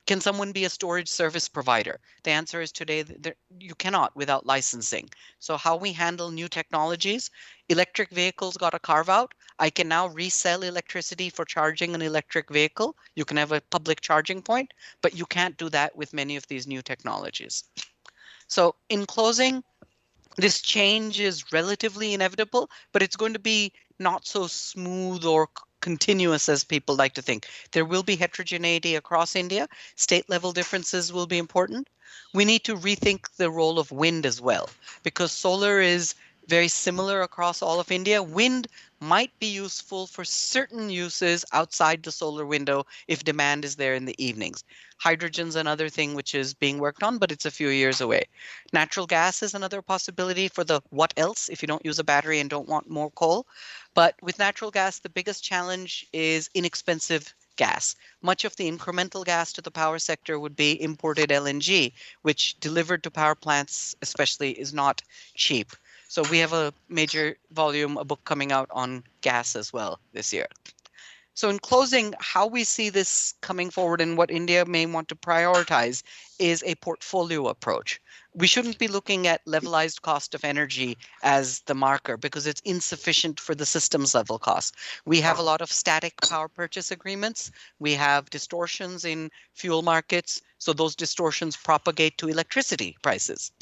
Can someone be a storage service provider? The answer is today that you cannot without licensing. So how we handle new technologies, electric vehicles got a carve out. I can now resell electricity for charging an electric vehicle. You can have a public charging point, but you can't do that with many of these new technologies. So in closing, this change is relatively inevitable, but it's going to be not so smooth or continuous as people like to think. There will be heterogeneity across India. State level differences will be important. We need to rethink the role of wind as well, because solar is very similar across all of India. Wind might be useful for certain uses outside the solar window if demand is there in the evenings. Hydrogen's another thing which is being worked on, but it's a few years away. Natural gas is another possibility for the what else if you don't use a battery and don't want more coal. But with natural gas, the biggest challenge is inexpensive gas. Much of the incremental gas to the power sector would be imported LNG, which delivered to power plants especially is not cheap. So we have a major volume, a book coming out on gas as well this year. So in closing, how we see this coming forward and what India may want to prioritize is a portfolio approach. We shouldn't be looking at levelized cost of energy as the marker because it's insufficient for the systems level cost. We have a lot of static power purchase agreements. We have distortions in fuel markets. So those distortions propagate to electricity prices.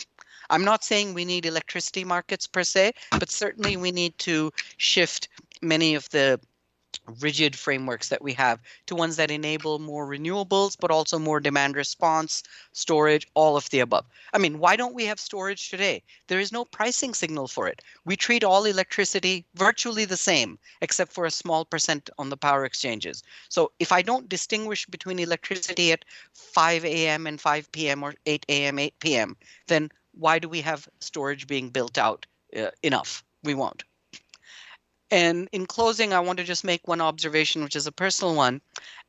I'm not saying we need electricity markets per se, but certainly we need to shift many of the rigid frameworks that we have to ones that enable more renewables, but also more demand response, storage, all of the above. I mean, why don't we have storage today? There is no pricing signal for it. We treat all electricity virtually the same, except for a small percent on the power exchanges. So if I don't distinguish between electricity at 5 a.m. and 5 p.m. or 8 a.m., 8 p.m., then why do we have storage being built out enough? We won't. And in closing, I want to just make one observation, which is a personal one.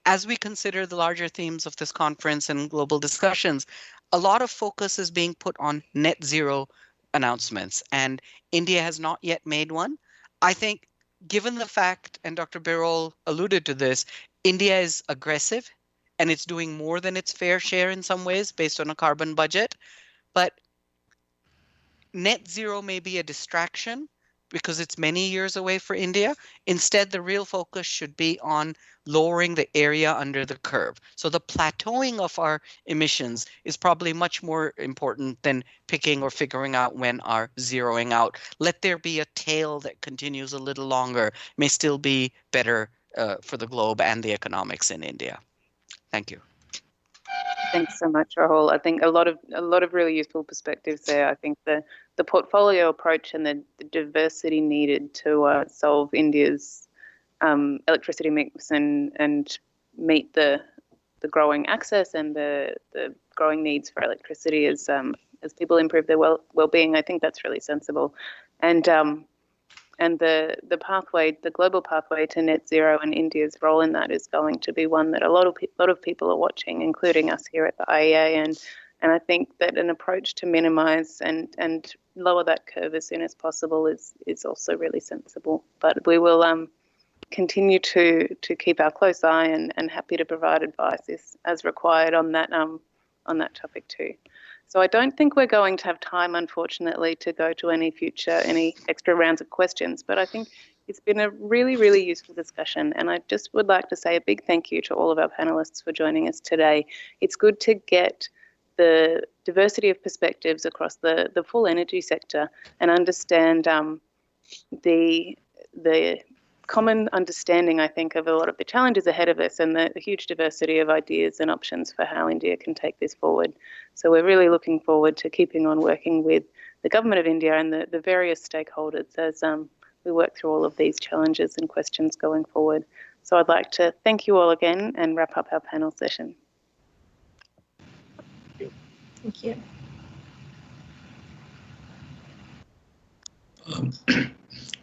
As we consider the larger themes of this conference and global discussions, a lot of focus is being put on net zero announcements, and India has not yet made one. I think, given the fact, and Dr. Birol alluded to this, India is aggressive, and it's doing more than its fair share in some ways based on a carbon budget. But net zero may be a distraction because it's many years away for India. Instead, the real focus should be on lowering the area under the curve. So the plateauing of our emissions is probably much more important than picking or figuring out when our zeroing out. Let there be a tail that continues a little longer, may still be better for the globe and the economics in India. Thank you. Thanks so much, Rahul. I think a lot of really useful perspectives there. I think the portfolio approach and the diversity needed to solve India's electricity mix and meet the growing access and the growing needs for electricity as people improve their well-being. I think that's really sensible, and the pathway, the global pathway to net zero, and India's role in that is going to be one that a lot of people are watching, including us here at the IEA. And I think that an approach to minimise and lower that curve as soon as possible is also really sensible. But we will continue to keep our close eye and happy to provide advice as required on that topic too. So I don't think we're going to have time, unfortunately, to go to any extra rounds of questions, but I think it's been a really, really useful discussion. And I just would like to say a big thank you to all of our panelists for joining us today. It's good to get the diversity of perspectives across the full energy sector and understand the common understanding, I think, of a lot of the challenges ahead of us and the huge diversity of ideas and options for how India can take this forward. So we're really looking forward to keeping on working with the government of India and the various stakeholders as we work through all of these challenges and questions going forward. So I'd like to thank you all again and wrap up our panel session. Thank you.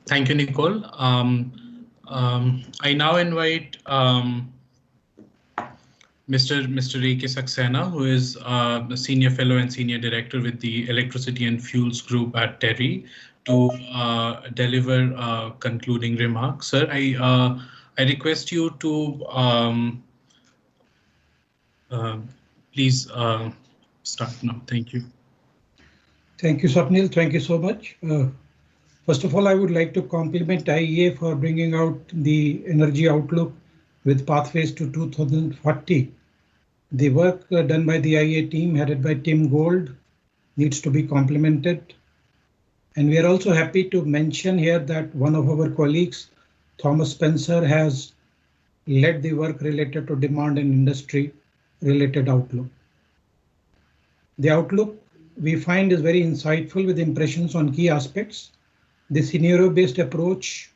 Thank you, Nicole. I now invite Mr. A.K. Saxena, who is a senior fellow and senior director with the Electricity and Fuels Group at TERI, to deliver concluding remarks. Sir, I request you to please start now. Thank you. Thank you, Swapnil. Thank you so much. First of all, I would like to compliment IEA for bringing out the energy outlook with pathways to 2040. The work done by the IEA team headed by Tim Gold needs to be complemented. And we are also happy to mention here that one of our colleagues, Thomas Spencer, has led the work related to demand and industry related outlook. The outlook we find is very insightful with impressions on key aspects. The scenario-based approach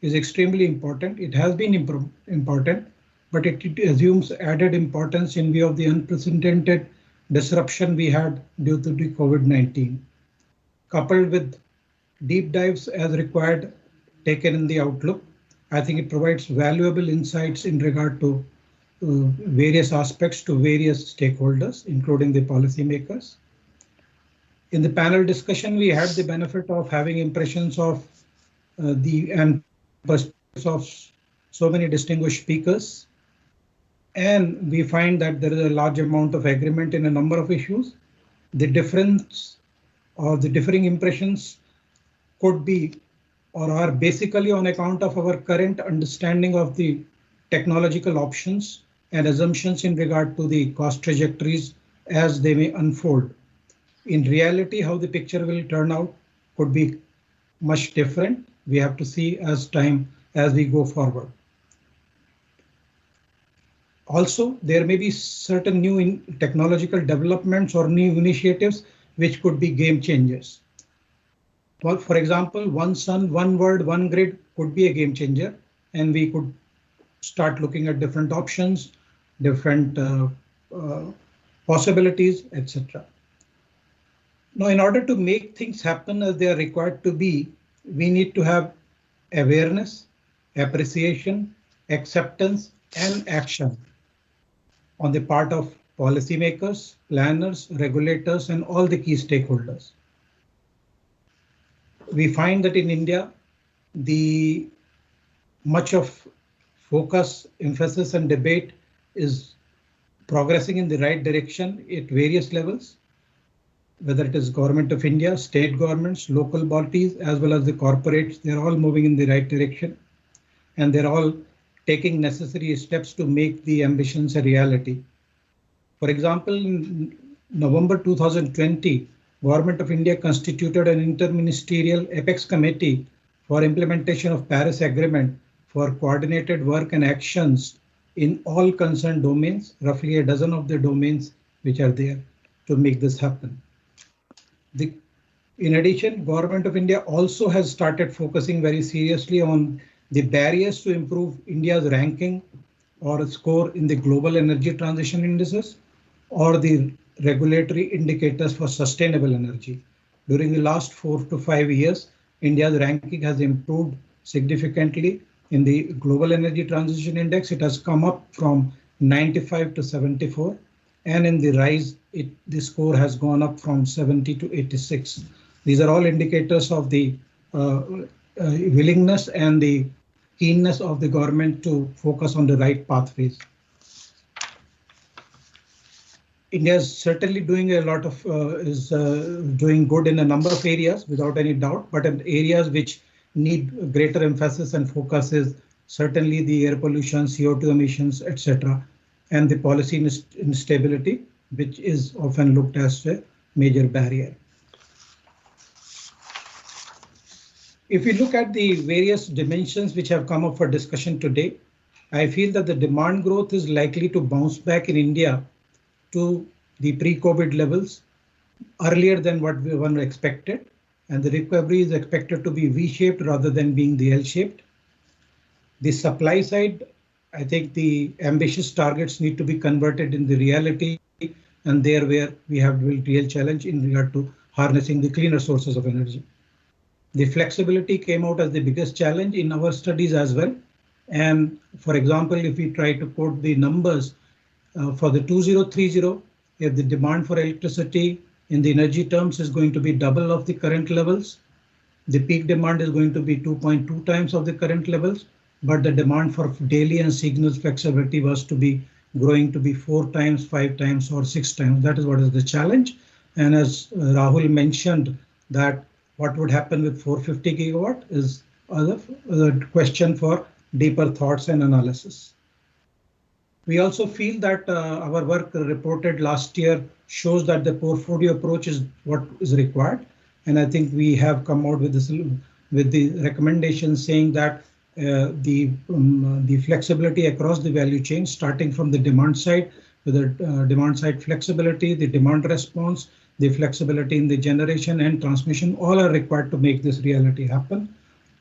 is extremely important. It has been important, but it assumes added importance in view of the unprecedented disruption we had due to the COVID-19. Coupled with deep dives as required taken in the outlook, I think it provides valuable insights in regard to various aspects to various stakeholders, including the policymakers. In the panel discussion, we had the benefit of having impressions of and perspectives of so many distinguished speakers. And we find that there is a large amount of agreement in a number of issues. The difference or the differing impressions could be or are basically on account of our current understanding of the technological options and assumptions in regard to the cost trajectories as they may unfold. In reality, how the picture will turn out could be much different. We have to see as we go forward. Also, there may be certain new technological developments or new initiatives which could be game changers. Well, for example, one sun, one world, one grid could be a game changer, and we could start looking at different options, different possibilities, etc. Now, in order to make things happen as they are required to be, we need to have awareness, appreciation, acceptance, and action on the part of policymakers, planners, regulators, and all the key stakeholders. We find that in India, the much of focus, emphasis, and debate is progressing in the right direction at various levels, whether it is Government of India, state governments, local bodies, as well as the corporates. They're all moving in the right direction, and they're all taking necessary steps to make the ambitions a reality. For example, in November 2020, Government of India constituted an interministerial Apex Committee for implementation of Paris Agreement for coordinated work and actions in all concerned domains, roughly a dozen of the domains which are there to make this happen. In addition, Government of India also has started focusing very seriously on the barriers to improve India's ranking or score in the global energy transition indices or the regulatory indicators for sustainable energy. During the last 4 to 5 years, India's ranking has improved significantly in the global energy transition index. It has come up from 95 to 74, and in the rise, the score has gone up from 70 to 86. These are all indicators of the willingness and the keenness of the government to focus on the right pathways. India is certainly doing a lot of, doing good in a number of areas without any doubt, but in areas which need greater emphasis and focus is certainly the air pollution, CO2 emissions, etc., and the policy instability, which is often looked as a major barrier. If we look at the various dimensions which have come up for discussion today, I feel that the demand growth is likely to bounce back in India to the pre-COVID levels earlier than what one expected, and the recovery is expected to be V-shaped rather than being the L-shaped. The supply side, I think the ambitious targets need to be converted in the reality, and there where we have a real challenge in regard to harnessing the cleaner sources of energy. The flexibility came out as the biggest challenge in our studies as well. And for example, if we try to quote the numbers for the 2030, if the demand for electricity in the energy terms is going to be double of the current levels, the peak demand is going to be 2.2 times of the current levels, but the demand for daily and signal flexibility was to be growing to be 4 times, 5 times, or 6 times. That is what is the challenge. And as Rahul mentioned, that what would happen with 450 gigawatt is a question for deeper thoughts and analysis. We also feel that our work reported last year shows that the portfolio approach is what is required. And I think we have come out with this, with the recommendation saying that the flexibility across the value chain, starting from the demand side, with the demand side flexibility, the demand response, the flexibility in the generation and transmission, all are required to make this reality happen.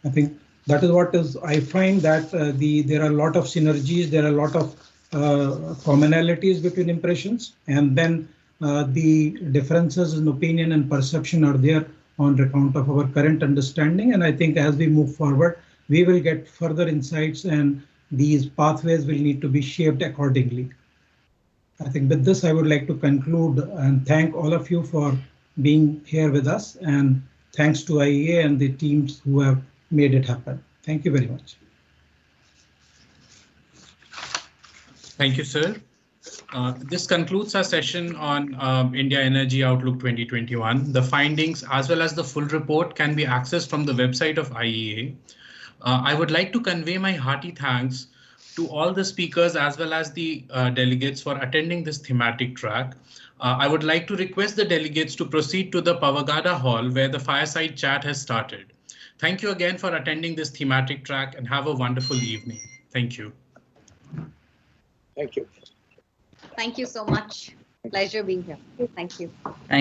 I think that is what is, I find that there are a lot of synergies, there are a lot of commonalities between impressions, and then the differences in opinion and perception are there on account of our current understanding. And I think as we move forward, we will get further insights and these pathways will need to be shaped accordingly. I think with this, I would like to conclude and thank all of you for being here with us, and thanks to IEA and the teams who have made it happen. Thank you very much. Thank you, sir. This concludes our session on India Energy Outlook 2021. The findings as well as the full report can be accessed from the website of IEA. I would like to convey my hearty thanks to all the speakers as well as the delegates for attending this thematic track. I would like to request the delegates to proceed to the Pavagada Hall where the fireside chat has started. Thank you again for attending this thematic track and have a wonderful evening. Thank you. Thank you. Thank you so much. Pleasure being here. Thank you. Thank